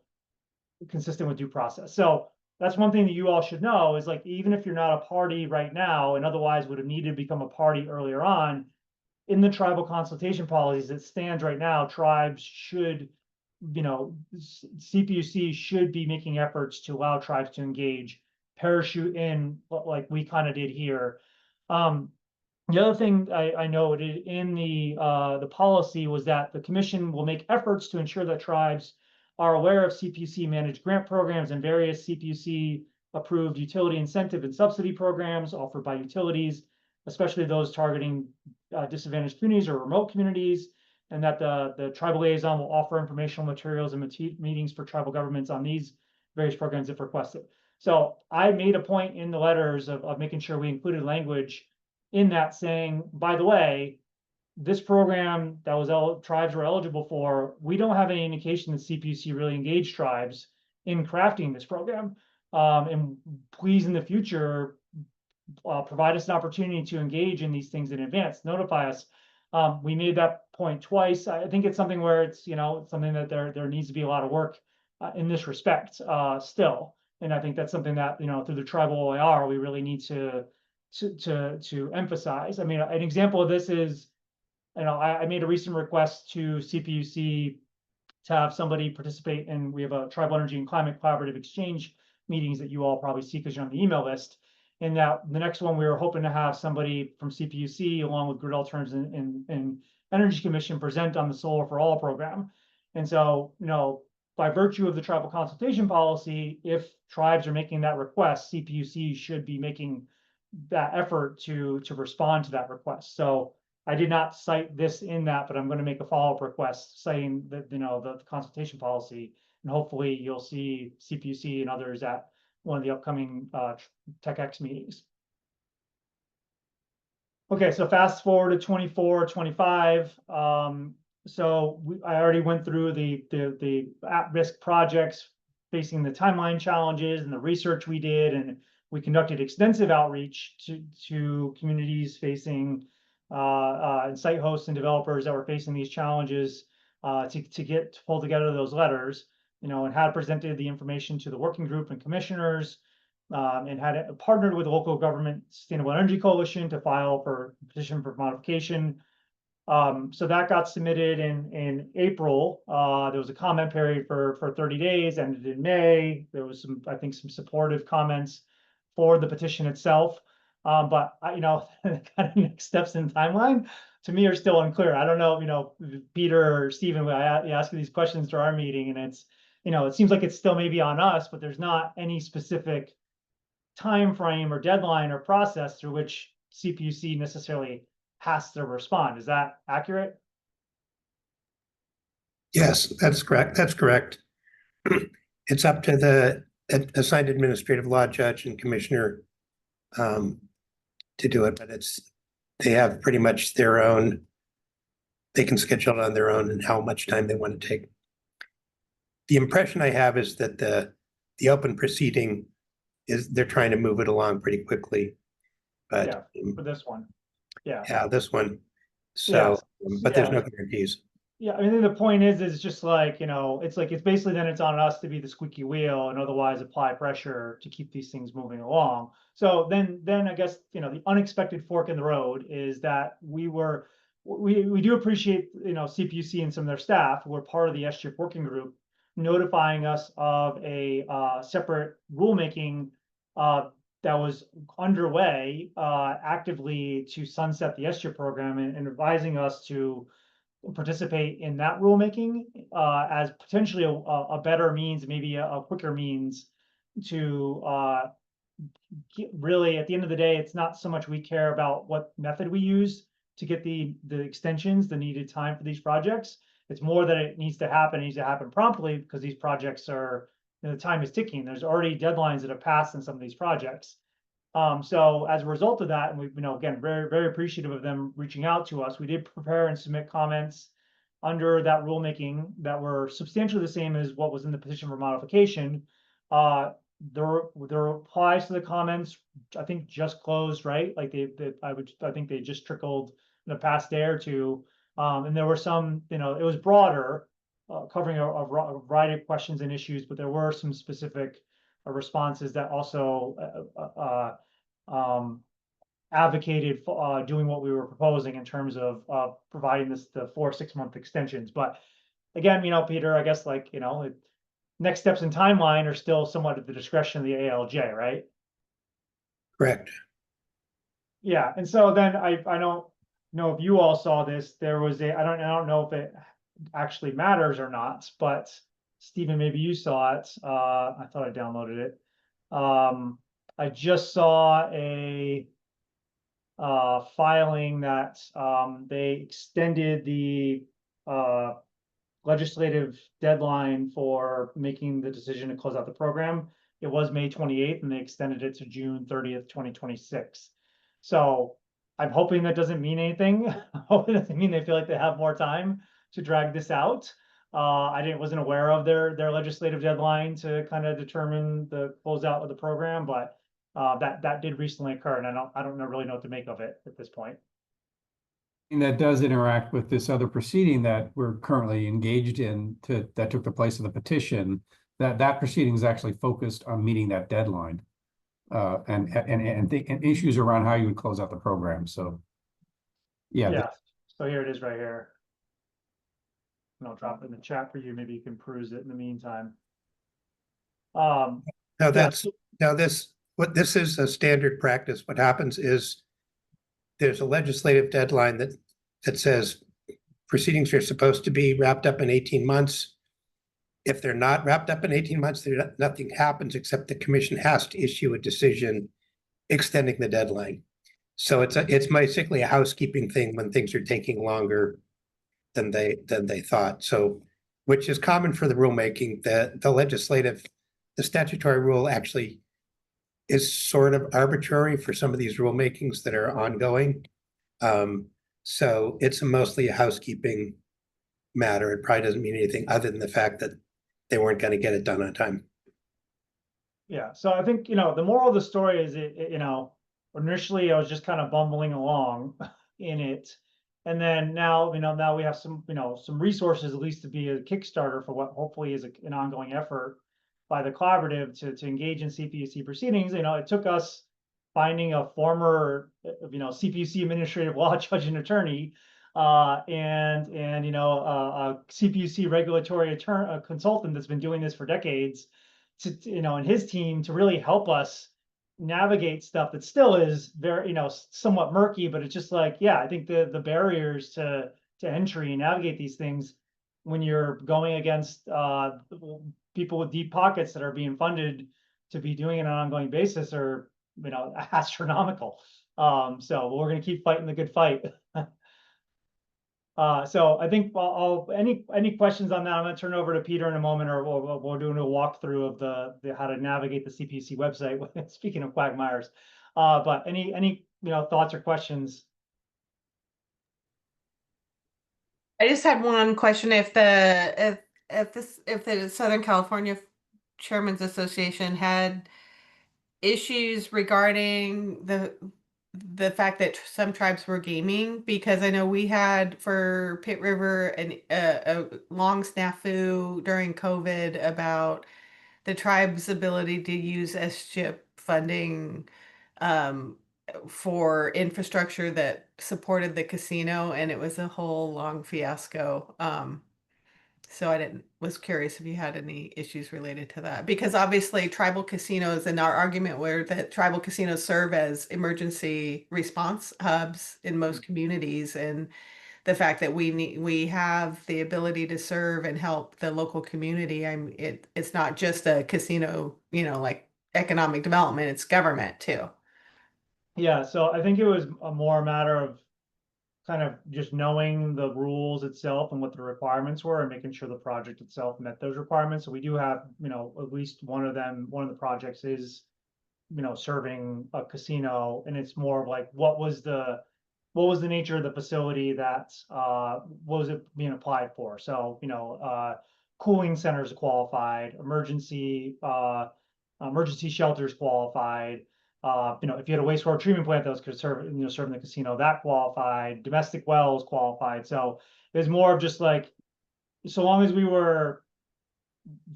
consistent with due process. So that's one thing that you all should know is, like, even if you're not a party right now and otherwise would have needed to become a party earlier on, in the tribal consultation policies, it stands right now, tribes should, CPUC should be making efforts to allow tribes to engage, parachute in, like we kind of did here. The other thing I noted in the policy was that the commission will make efforts to ensure that tribes are aware of CPUC managed grant programs and various CPUC approved utility incentive and subsidy programs offered by utilities, especially those targeting disadvantaged communities or remote communities, and that the tribal liaison will offer informational materials and meetings for tribal governments on these various programs if requested. So I made a point in the letters of making sure we included language in that saying, by the way, this program that was tribes were eligible for, we don't have any indication that CPUC really engaged tribes in crafting this program. And please, in the future, provide us an opportunity to engage in these things in advance, notify us. We made that point twice. I think it's something where it's, something that there needs to be a lot of work in this respect still. And I think that's something that, through the tribal OIR, we really need to emphasize. I mean, an example of this is, I made a recent request to CPUC to have somebody participate in, we have a tribal energy and climate collaborative exchange meetings that you all probably see because you're on the email list. And that the next one, we were hoping to have somebody from CPUC along with Grid Alternatives and Energy Commission present on the Solar for All program. And so, by virtue of the tribal consultation policy, if tribes are making that request, CPUC should be making that effort to respond to that request. So I did not cite this in that, but I'm going to make a follow-up request citing that, the consultation policy, and hopefully you'll see CPUC and others at one of the upcoming TECC meetings. Okay, so fast forward to 24, 25. So I already went through the at-risk projects facing the timeline challenges and the research we did, and we conducted extensive outreach to communities facing and site hosts and developers that were facing these challenges. to pull together those letters, and had presented the information to the working group and commissioners, and had partnered with the local government Sustainable Energy Coalition to file for petition for modification. So that got submitted in April. There was a comment period for 30 days, ended in May. There was I think some supportive comments for the petition itself. But kind of next steps in the timeline to me are still unclear. I don't know, Peter or Stephen, I ask you these questions to our meeting, and it's, it seems like it's still maybe on us, but there's not any specific time frame or deadline or process through which CPUC necessarily has to respond. Is that accurate? Yes, that's correct. That's correct. It's up to the assigned administrative law judge and commissioner to do it, but they have pretty much their own, they can schedule it on their own and how much time they want to take. The impression I have is that the open proceeding they're trying to move it along pretty quickly. But yeah, for this one. Yeah, this one. So, but there's no guarantees. Yeah, I mean, the point is just like, it's basically then it's on us to be the squeaky wheel and otherwise apply pressure to keep these things moving along. So then I guess, the unexpected fork in the road is that we do appreciate, CPUC and some of their staff who were part of the SGIP working group notifying us of a separate rulemaking that was underway actively to sunset the SGIP program and advising us to participate in that rulemaking as potentially a better means, maybe a quicker means to really, at the end of the day, it's not so much we care about what method we use to get the extensions, the needed time for these projects. It's more that it needs to happen promptly because these projects are, the time is ticking. There's already deadlines that have passed in some of these projects. So as a result of that, and we've been, again, very, very appreciative of them reaching out to us, we did prepare and submit comments under that rulemaking that were substantially the same as what was in the petition for modification. The replies to the comments, I think, just closed, right? Like I think they just trickled in the past day or two. And there were some, it was broader, covering a variety of questions and issues, but there were some specific responses that also advocated for doing what we were proposing in terms of providing the 4 6-month extensions. But again, Peter, I guess next steps in timeline are still somewhat at the discretion of the ALJ, right? Correct. Yeah, and so then I don't know if you all saw this. There was I don't know if it actually matters or not, but Stephen, maybe you saw it. I thought I downloaded it. I just saw a filing that they extended the legislative deadline for making the decision to close out the program. It was May 28th, and they extended it to June 30th, 2026. So I'm hoping that doesn't mean anything. I hope it doesn't mean they feel like they have more time to drag this out. I wasn't aware of their legislative deadline to kind of determine the closeout of the program, but that did recently occur, and I don't really know what to make of it at this point. And that does interact with this other proceeding that we're currently engaged in that took the place of the petition. That proceeding is actually focused on meeting that deadline and issues around how you would close out the program. So yeah. So here it is right here. And I'll drop it in the chat for you. Maybe you can peruse it in the meantime. This is a standard practice. What happens is there's a legislative deadline that says proceedings are supposed to be wrapped up in 18 months. If they're not wrapped up in 18 months, nothing happens except the commission has to issue a decision extending the deadline. So it's basically a housekeeping thing when things are taking longer than they thought. So, which is common for the rulemaking. The statutory rule actually is sort of arbitrary for some of these rulemakings that are ongoing. So it's mostly a housekeeping matter. It probably doesn't mean anything other than the fact that they weren't going to get it done on time. Yeah, so I think, the moral of the story is, initially I was just kind of bumbling along in it. And then now, now we have some, some resources at least to be a Kickstarter for what hopefully is an ongoing effort by the collaborative to engage in CPUC proceedings. It took us finding a former, CPUC administrative law judge and attorney, and a CPUC regulatory attorney, consultant that's been doing this for decades, and his team to really help us navigate stuff that still is very, somewhat murky, but it's just like, yeah, I think the barriers to entry and navigate these things when you're going against people with deep pockets that are being funded to be doing it on an ongoing basis are, astronomical. So we're going to keep fighting the good fight. So I think any questions on that, I'm going to turn over to Peter in a moment, or we're doing a walkthrough of the how to navigate the CPUC website. Speaking of quagmires, but any thoughts or questions? I just had one question. If the Southern California Chairman's Association had issues regarding the fact that some tribes were gaming, because I know we had for Pit River a long snafu during COVID about the tribe's ability to use SGIP funding for infrastructure that supported the casino, and it was a whole long fiasco. So I was curious if you had any issues related to that, because obviously tribal casinos, and our argument were that tribal casinos serve as emergency response hubs in most communities, and the fact that we have the ability to serve and help the local community. It's not just a casino, like economic development, it's government too. Yeah, so I think it was a more matter of kind of just knowing the rules itself and what the requirements were, and making sure the project itself met those requirements. So we do have, at least one of the projects is, serving a casino, and it's more of like, what was the nature of the facility that, what was it being applied for? So, cooling centers qualified, emergency shelters qualified. If you had a wastewater treatment plant that was serving the casino, that qualified. Domestic wells qualified. So there's more of just like, so long as we were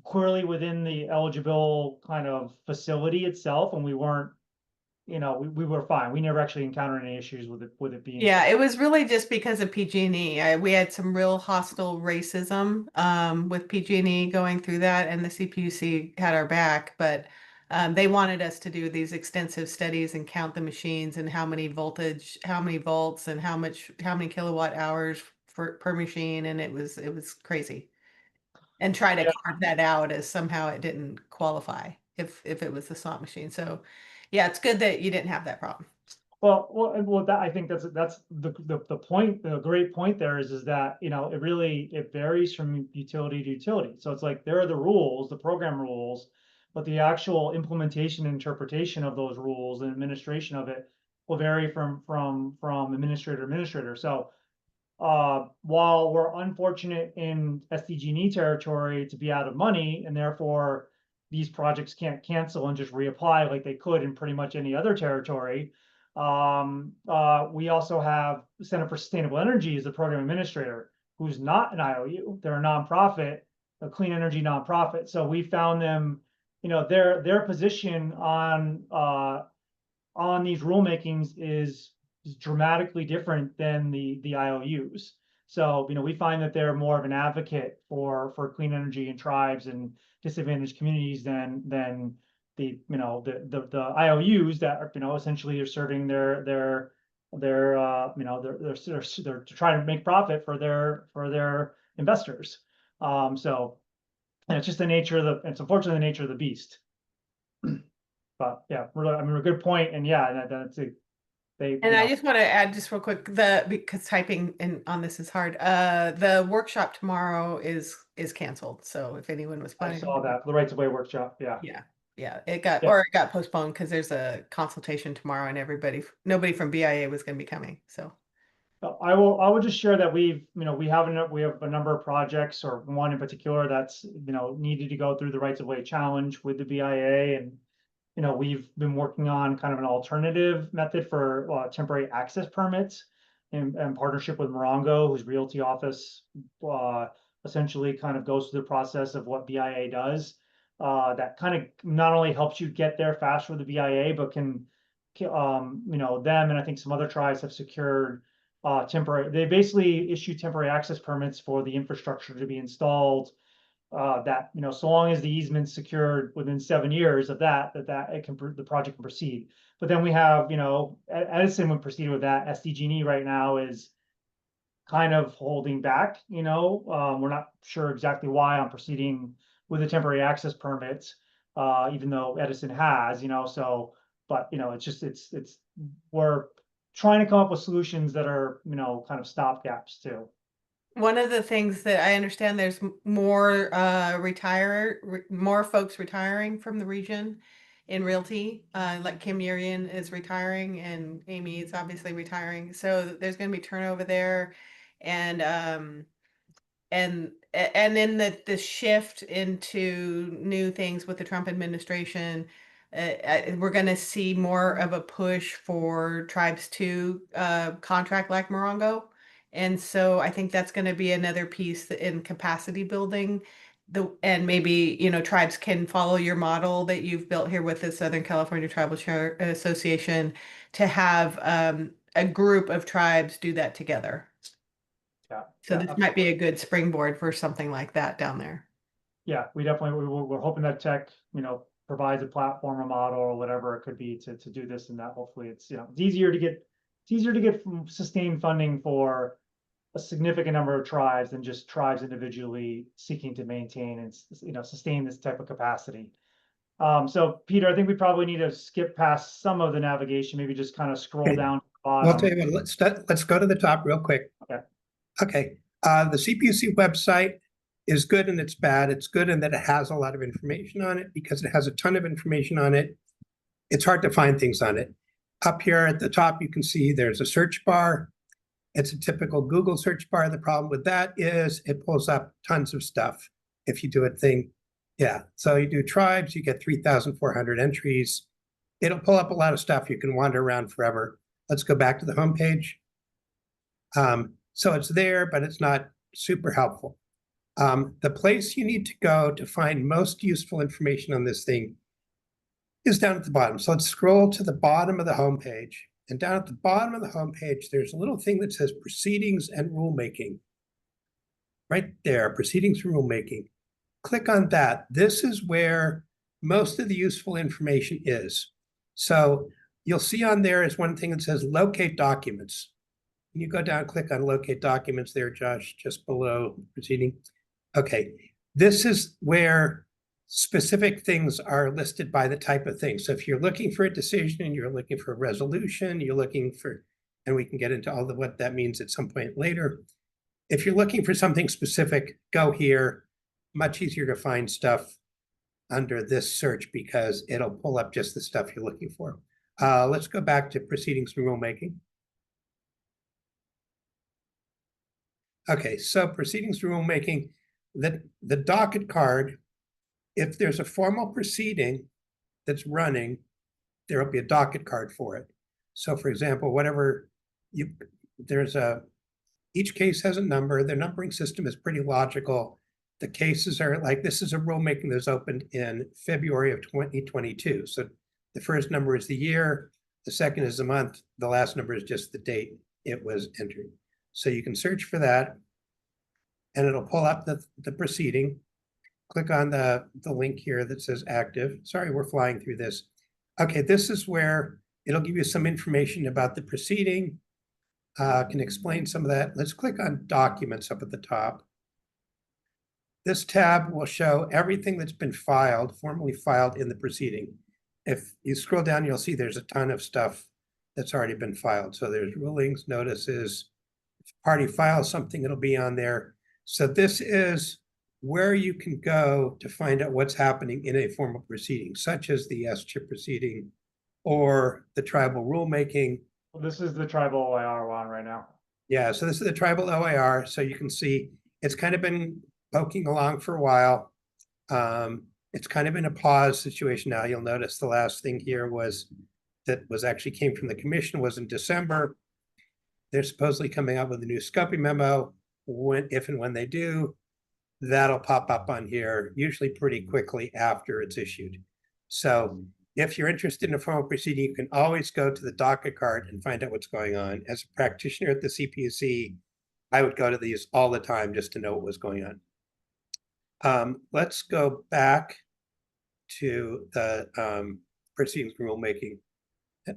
clearly within the eligible kind of facility itself, and we weren't, we were fine. We never actually encountered any issues with it being. Yeah, it was really just because of PG&E. We had some real hostile racism with PG&E going through that, and the CPUC had our back, but they wanted us to do these extensive studies and count the machines and how many voltage, how many volts, and how many kilowatt hours per machine, and it was crazy. And try to carve that out as somehow it didn't qualify if it was the slot machine. So yeah, it's good that you didn't have that problem. Well, that I think that's the point. The great point there is that it varies from utility to utility. So it's like there are the rules, the program rules, but the actual implementation and interpretation of those rules and administration of it will vary from administrator to administrator. So while we're unfortunate in SDG&E territory to be out of money, and therefore these projects can't cancel and just reapply like they could in pretty much any other territory. We also have the Center for Sustainable Energy as the program administrator, who's not an IOU. They're a nonprofit, a clean energy nonprofit. So we found them, their position on these rulemakings is dramatically different than the IOUs. So we find that they're more of an advocate for clean energy and tribes and disadvantaged communities than the IOUs that are essentially are serving they're trying to make profit for their investors. So, and it's just the nature of it's unfortunately the nature of the beast. But yeah, really, a good point, and yeah, that's it. I just want to add just real quick, because typing in on this is hard. The workshop tomorrow is canceled. So if anyone was planning, I saw that the rights of way workshop. Yeah, it got postponed because there's a consultation tomorrow, and nobody from BIA was going to be coming. So I will just share that we have a number of projects, or one in particular that's needed to go through the rights of way challenge with the BIA, and we've been working on kind of an alternative method for temporary access permits. in partnership with Morongo, whose realty office essentially kind of goes through the process of what BIA does. That kind of not only helps you get there faster with the BIA, but can them and I think some other tribes have secured temporary. They basically issue temporary access permits for the infrastructure to be installed. That so long as the easement's secured within 7 years of that the project can proceed. But then we have Edison would proceed with that. SDG&E right now is kind of holding back. We're not sure exactly why on proceeding with the temporary access permits, even though Edison has. But it's we're trying to come up with solutions that are kind of stopgaps too. One of the things that I understand, there's more more folks retiring from the region in realty. Like Kim Urian is retiring, and Amy is obviously retiring. So there's going to be turnover there, and in the shift into new things with the Trump administration, we're going to see more of a push for tribes to contract like Morongo. And so I think that's going to be another piece in capacity building. And maybe, tribes can follow your model that you've built here with the Southern California Tribal Association to have a group of tribes do that together. Yeah. So yeah, this absolutely. might be a good springboard for something like that down there. Yeah, we're hoping that TECC, provides a platform, a model, or whatever it could be to do this and that. Hopefully it's it's easier to get sustained funding for a significant number of tribes than just tribes individually seeking to maintain and sustain this type of capacity. So Peter, I think we probably need to skip past some of the navigation, maybe just kind of scroll Okay. down to the Well, I'll bottom. tell you what, let's go to the top real quick. Okay. Okay. The CPUC website is good and it's bad. It's good in that it has a lot of information on it because it has a ton of information on it. It's hard to find things on it. Up here at the top, you can see there's a search bar. It's a typical Google search bar. The problem with that is it pulls up tons of stuff if you do a thing. Yeah, so you do tribes, you get 3,400 entries. It'll pull up a lot of stuff. You can wander around forever. Let's go back to the homepage. So it's there, but it's not super helpful. The place you need to go to find most useful information on this thing is down at the bottom. So let's scroll to the bottom of the homepage. And down at the bottom of the homepage, there's a little thing that says Proceedings and Rulemaking. Right there, Proceedings and Rulemaking. Click on that. This is where most of the useful information is. So you'll see on there is one thing that says Locate Documents. Can you go down, click on Locate Documents there, Josh, just below Proceeding? Okay, this is where specific things are listed by the type of thing. So if you're looking for a decision, you're looking for a resolution, you're looking for, and we can get into all of what that means at some point later. If you're looking for something specific, go here. Much easier to find stuff under this search because it'll pull up just the stuff you're looking for. Let's go back to Proceedings and Rulemaking. Okay, so Proceedings and Rulemaking, the docket card, if there's a formal proceeding that's running, there will be a docket card for it. So for example, each case has a number. The numbering system is pretty logical. The cases are like, this is a rulemaking that's opened in February of 2022. So the first number is the year, the second is the month, the last number is just the date it was entered. So you can search for that and it'll pull up the proceeding. Click on the link here that says active. Sorry, we're flying through this. Okay, this is where it'll give you some information about the proceeding. Can explain some of that. Let's click on documents up at the top. This tab will show everything that's been filed, formally filed in the proceeding. If you scroll down, you'll see there's a ton of stuff that's already been filed. So there's rulings, notices. If a party files something, it'll be on there. So this is where you can go to find out what's happening in a formal proceeding, such as the SGIP proceeding or the tribal rulemaking. Well, this is the tribal OIR one right now. Yeah, so this is the tribal OIR. So you can see it's kind of been poking along for a while. It's kind of in a pause situation now. You'll notice the last thing here was actually came from the commission was in December. they're supposedly coming out with a new scoping memo. If and when they do, that'll pop up on here, usually pretty quickly after it's issued. So if you're interested in a formal proceeding, you can always go to the docket card and find out what's going on. As a practitioner at the CPUC, I would go to these all the time just to know what was going on. Let's go back to the proceedings rulemaking.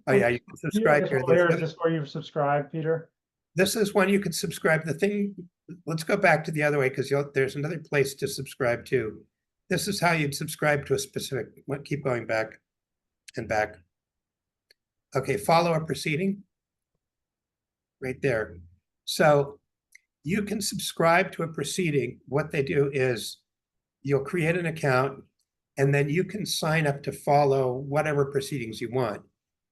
Oh yeah, you can subscribe here. Is this where you subscribe, Peter? This is when you can subscribe. The thing, let's go back to the other way because there's another place to subscribe to. This is how you'd subscribe to a specific, keep going back and back. Okay, follow a proceeding. Right there. So you can subscribe to a proceeding. What they do is you'll create an account and then you can sign up to follow whatever proceedings you want.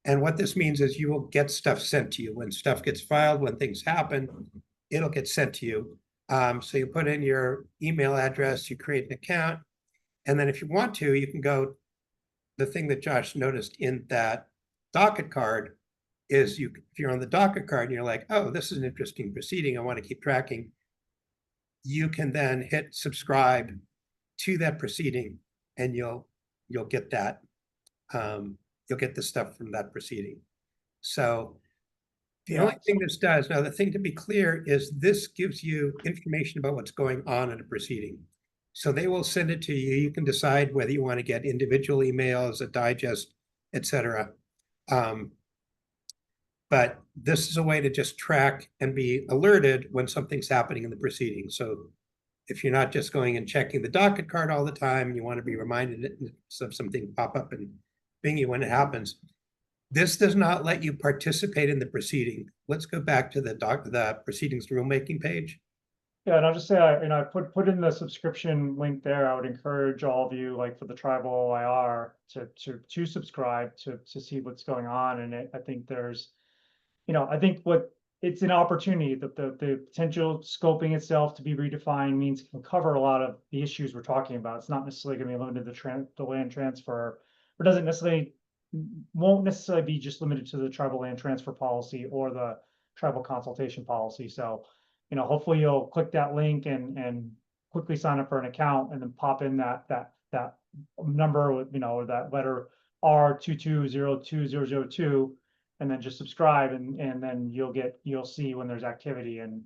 And what this means is you will get stuff sent to you. When stuff gets filed, when things happen, it'll get sent to you. So you put in your email address, you create an account, and then if you want to, you can go, the thing that Josh noticed in that docket card is if you're on the docket card and you're like, oh, this is an interesting proceeding, I want to keep tracking, you can then hit subscribe to that proceeding and you'll get that. You'll get the stuff from that proceeding. So the only thing this does, now the thing to be clear is this gives you information about what's going on in a proceeding. So they will send it to you. You can decide whether you want to get individual emails, a digest, etc. But this is a way to just track and be alerted when something's happening in the proceeding. So if you're not just going and checking the docket card all the time, and you want to be reminded of something pop up and bing you when it happens. This does not let you participate in the proceeding. Let's go back to the proceedings rulemaking page. Yeah, and I'll just say, I put in the subscription link there. I would encourage all of you, like for the tribal OIR, to subscribe to see what's going on. And I think there's, I think it's an opportunity that the potential scoping itself to be redefined means it can cover a lot of the issues we're talking about. It's not necessarily going to be limited to the land transfer, or won't necessarily be just limited to the tribal land transfer policy or the tribal consultation policy. So, hopefully you'll click that link and quickly sign up for an account and then pop in that number with, or that letter R220202, and then just subscribe, and then you'll see when there's activity. And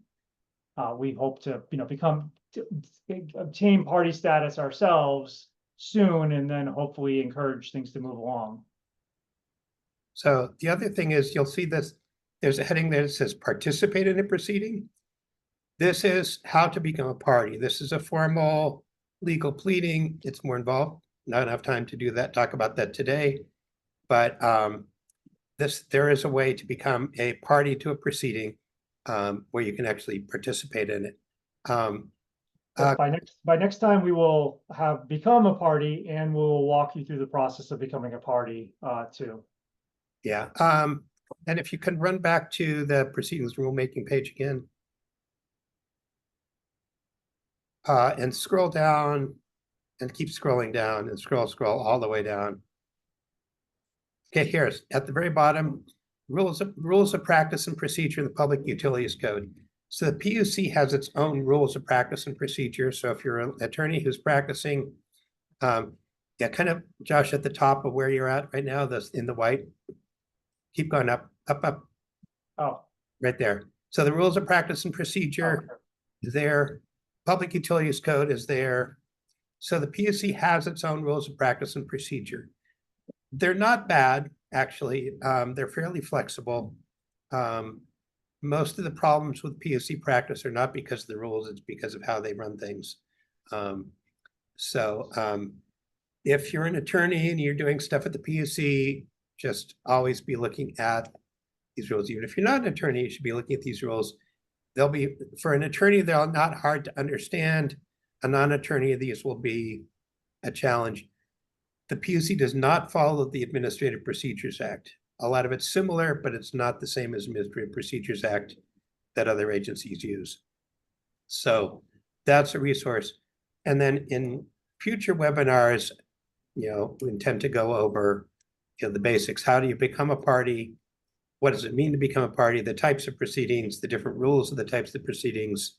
we hope to obtain party status ourselves soon, and then hopefully encourage things to move along. So the other thing is, you'll see this, there's a heading there that says participate in a proceeding. This is how to become a party. This is a formal legal pleading. It's more involved. Not enough time to do that, talk about that today. But there is a way to become a party to a proceeding where you can actually participate in it. By next time, we will have become a party, and we'll walk you through the process of becoming a party too. Yeah. And if you can run back to the proceedings rulemaking page again. And scroll down and keep scrolling down and scroll all the way down. Okay, here's at the very bottom, rules of practice and procedure in the Public Utilities Code. So the PUC has its own rules of practice and procedure. So if you're an attorney who's practicing, yeah, kind of, Josh, at the top of where you're at right now, this in the white, keep going up. Oh, right there. So the rules of practice and procedure is there. Public Utilities Code is there. So the PUC has its own rules of practice and procedure. They're not bad, actually. They're fairly flexible. Most of the problems with PUC practice are not because of the rules, it's because of how they run things. If you're an attorney and you're doing stuff at the PUC, just always be looking at these rules. Even if you're not an attorney, you should be looking at these rules. They'll be, for an attorney, they're not hard to understand. A non-attorney, these will be a challenge. The PUC does not follow the Administrative Procedures Act. A lot of it's similar, but it's not the same as Administrative Procedures Act that other agencies use. So that's a resource. And then in future webinars, we intend to go over the basics. How do you become a party? what does it mean to become a party, the types of proceedings, the different rules of the types of proceedings,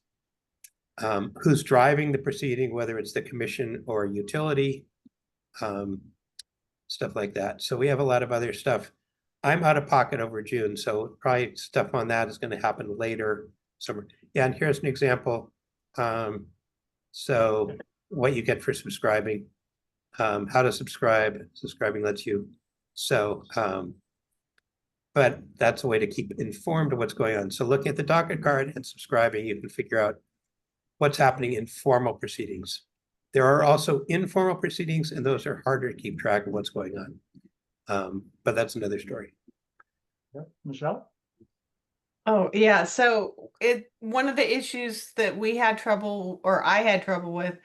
who's driving the proceeding, whether it's the commission or utility, stuff like that. So we have a lot of other stuff. I'm out of pocket over June, so probably stuff on that is going to happen later summer. Yeah, and here's an example. So what you get for subscribing, how to subscribe. Subscribing lets you. So, but that's a way to keep informed of what's going on. So looking at the docket card and subscribing, you can figure out what's happening in formal proceedings. There are also informal proceedings, and those are harder to keep track of what's going on. But that's another story. Yeah. Michelle? Oh, yeah. So one of the issues that we had trouble, or I had trouble with,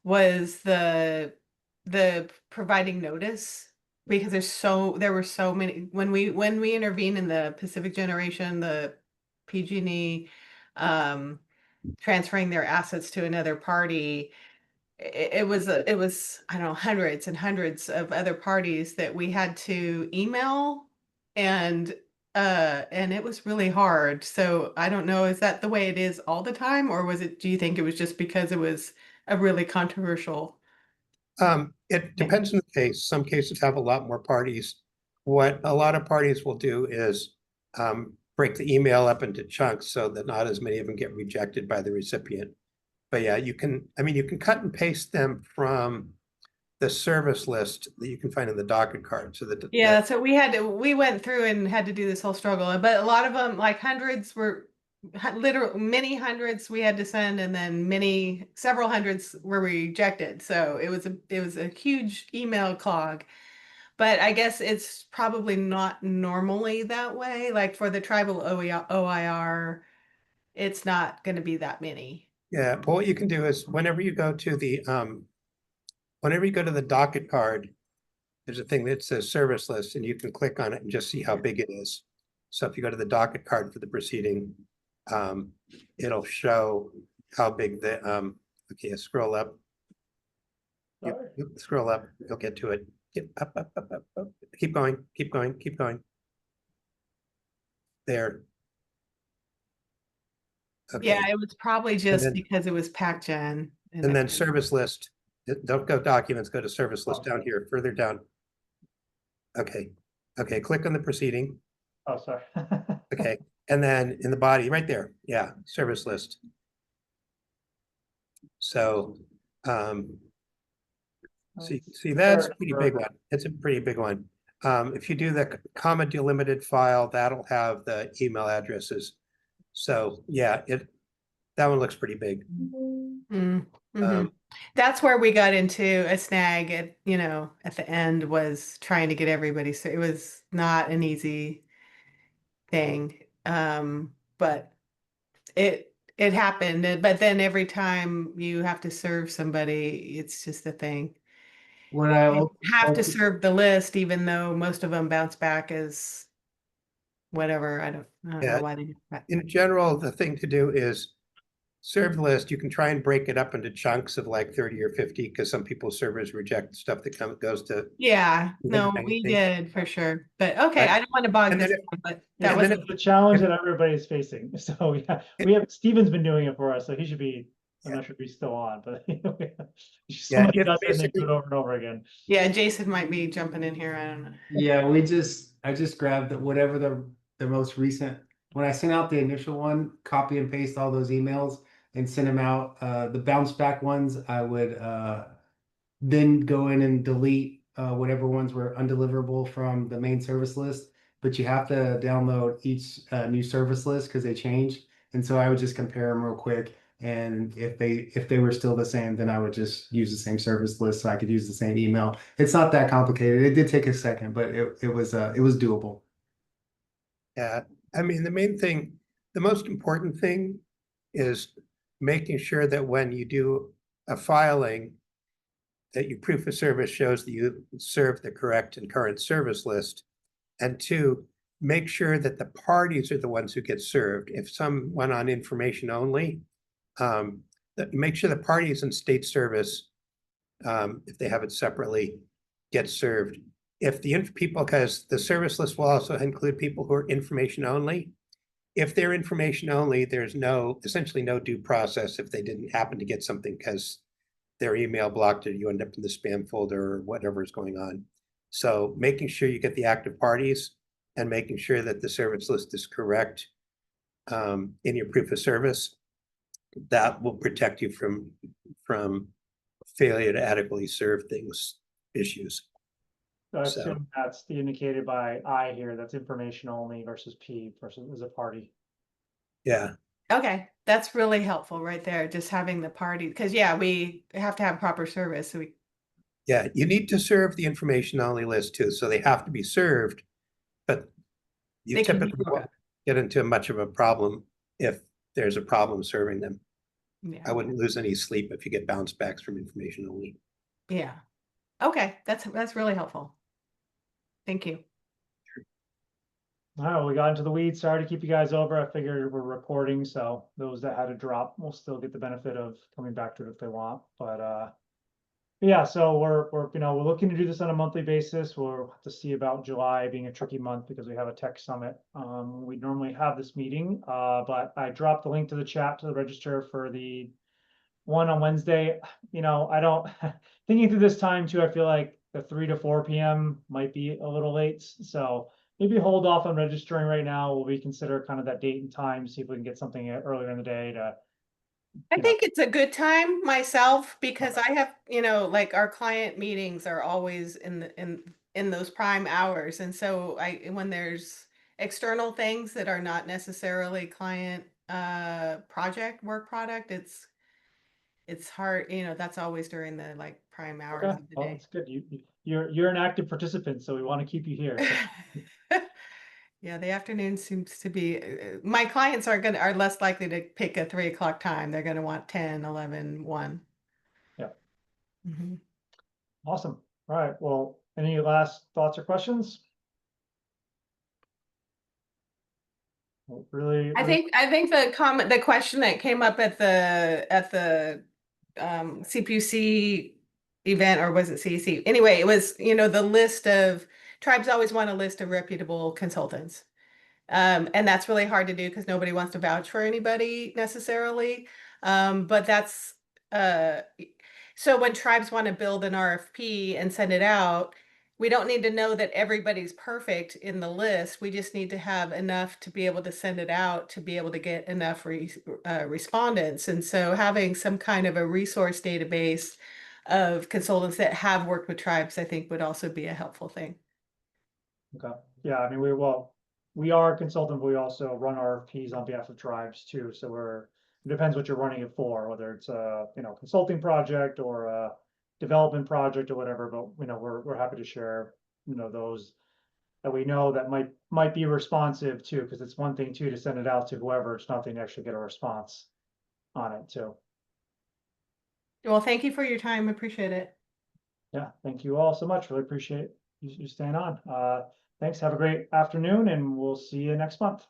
was the providing notice, because there were so many when we intervene in the Pacific Generation, the PG&E, transferring their assets to another party. It was I don't know, hundreds and hundreds of other parties that we had to email, and it was really hard. So I don't know, is that the way it is all the time, or do you think it was just because it was a really controversial? It depends on the case. Some cases have a lot more parties. What a lot of parties will do is break the email up into chunks so that not as many of them get rejected by the recipient. But yeah, you can cut and paste them from the service list that you can find in the docket card. So that Yeah, so we went through and had to do this whole struggle, but a lot of them, like hundreds, were literal many hundreds we had to send, and then several hundreds were rejected. So it was a huge email clog. But I guess it's probably not normally that way. Like for the tribal OIR, it's not going to be that many. Yeah, but what you can do is whenever you go to the docket card, there's a thing that says service list, and you can click on it and just see how big it is. So if you go to the docket card for the proceeding, it'll show how big the okay, scroll up. Scroll up, you'll get to it. Up. Keep going. There. Okay. Yeah, it was probably just because it was PacGen. And then service list. Don't go documents, go to service list down here, further down. Okay. Click on the proceeding. Oh, sorry. Okay. And then in the body right there. Yeah. Service list. So, see, that's a pretty big one. It's a pretty big one. If you do the comma delimited file, that'll have the email addresses. So yeah, that one looks pretty big. That's where we got into a snag at the end, was trying to get everybody. So it was not an easy thing. But it happened. But then every time you have to serve somebody, it's just a thing. What I You have to serve the list, even though most of them bounce back as whatever. I don't know why they do that. In general, the thing to do is serve the list. You can try and break it up into chunks of like 30 or 50, because some people's servers reject stuff that goes to. Yeah, no, we did for sure. But okay, I don't want to bog this down, but that was the challenge that everybody's facing. So yeah, Steven's been doing it for us, so he should be. I'm not sure if he's still on, but somebody does it and they do it over and over again. Yeah, Jason might be jumping in here. I don't know. Yeah, I just grabbed whatever the most recent. When I sent out the initial one, copy and paste all those emails and send them out. The bounce back ones, I would then go in and delete whatever ones were undeliverable from the main service list. But you have to download each new service list because they change. And so I would just compare them real quick. And if they were still the same, then I would just use the same service list so I could use the same email. It's not that complicated. It did take a second, but it was doable. Yeah, I mean, the most important thing is making sure that when you do a filing, that your proof of service shows that you serve the correct and current service list. And two, make sure that the parties are the ones who get served. If some went on information only, make sure the parties in state service, if they have it separately, get served. if the people, because the service list will also include people who are information only. If they're information only, there's essentially no due process if they didn't happen to get something because their email blocked it, you end up in the spam folder or whatever is going on. So making sure you get the active parties and making sure that the service list is correct in your proof of service, that will protect you from failure to adequately serve issues. So I So- assume that's the indicated by I here, that's information only versus P versus as a party. Yeah, Okay, that's really helpful right there, just having the party, because yeah, we have to have proper service, so we, yeah, you need to serve the information only list too, so they have to be served, but you They can be typically served. won't get into much of a problem if there's a problem serving them. I yeah, wouldn't lose any sleep if you get bounce backs from information only. yeah. Okay, that's really helpful. Thank you. All right, we got into the weeds. Sorry to keep you guys over. I figured we're recording, so those that had to drop will still get the benefit of coming back to it if they want. But yeah, so we're we're looking to do this on a monthly basis. We'll have to see about July being a tricky month because we have a tech summit. We normally have this meeting, but I dropped the link to the chat to the register for the one on Wednesday. I don't thinking through this time too, I feel like the 3 to 4 p.m. might be a little late. So maybe hold off on registering right now. We'll reconsider kind of that date and time, see if we can get something earlier in the day to. I think it's a good time myself because I have, like our client meetings are always in those prime hours. And so when there's external things that are not necessarily client work product, it's hard, that's always during the like prime hours Okay, of the well, day. it's good. You're an active participant, so we want to keep you here. So. Yeah, the afternoon seems to be, my clients are less likely to pick a 3 o'clock time. They're gonna want 10, 11, 1. Yeah. Mhm. Awesome. All right. Well, any last thoughts or questions? Well, really, I think the question that came up at the CPUC event, or was it CEC? Anyway, it was, the list of tribes always want a list of reputable consultants. And that's really hard to do because nobody wants to vouch for anybody necessarily. But that's so when tribes want to build an RFP and send it out, we don't need to know that everybody's perfect in the list. We just need to have enough to be able to send it out to be able to get enough respondents. And so having some kind of a resource database of consultants that have worked with tribes, I think would also be a helpful thing. okay. Yeah, I mean, we are a consultant, but we also run RFPs on behalf of tribes too. So it depends what you're running it for, whether it's a, consulting project or a development project or whatever, but we're happy to share, those that we know that might be responsive too, because it's one thing too to send it out to whoever, it's nothing to actually get a response on it too. Well, thank you for your time. Appreciate it. Yeah, thank you all so much. Really appreciate you staying on. Thanks. Have a great afternoon, and we'll see you next month.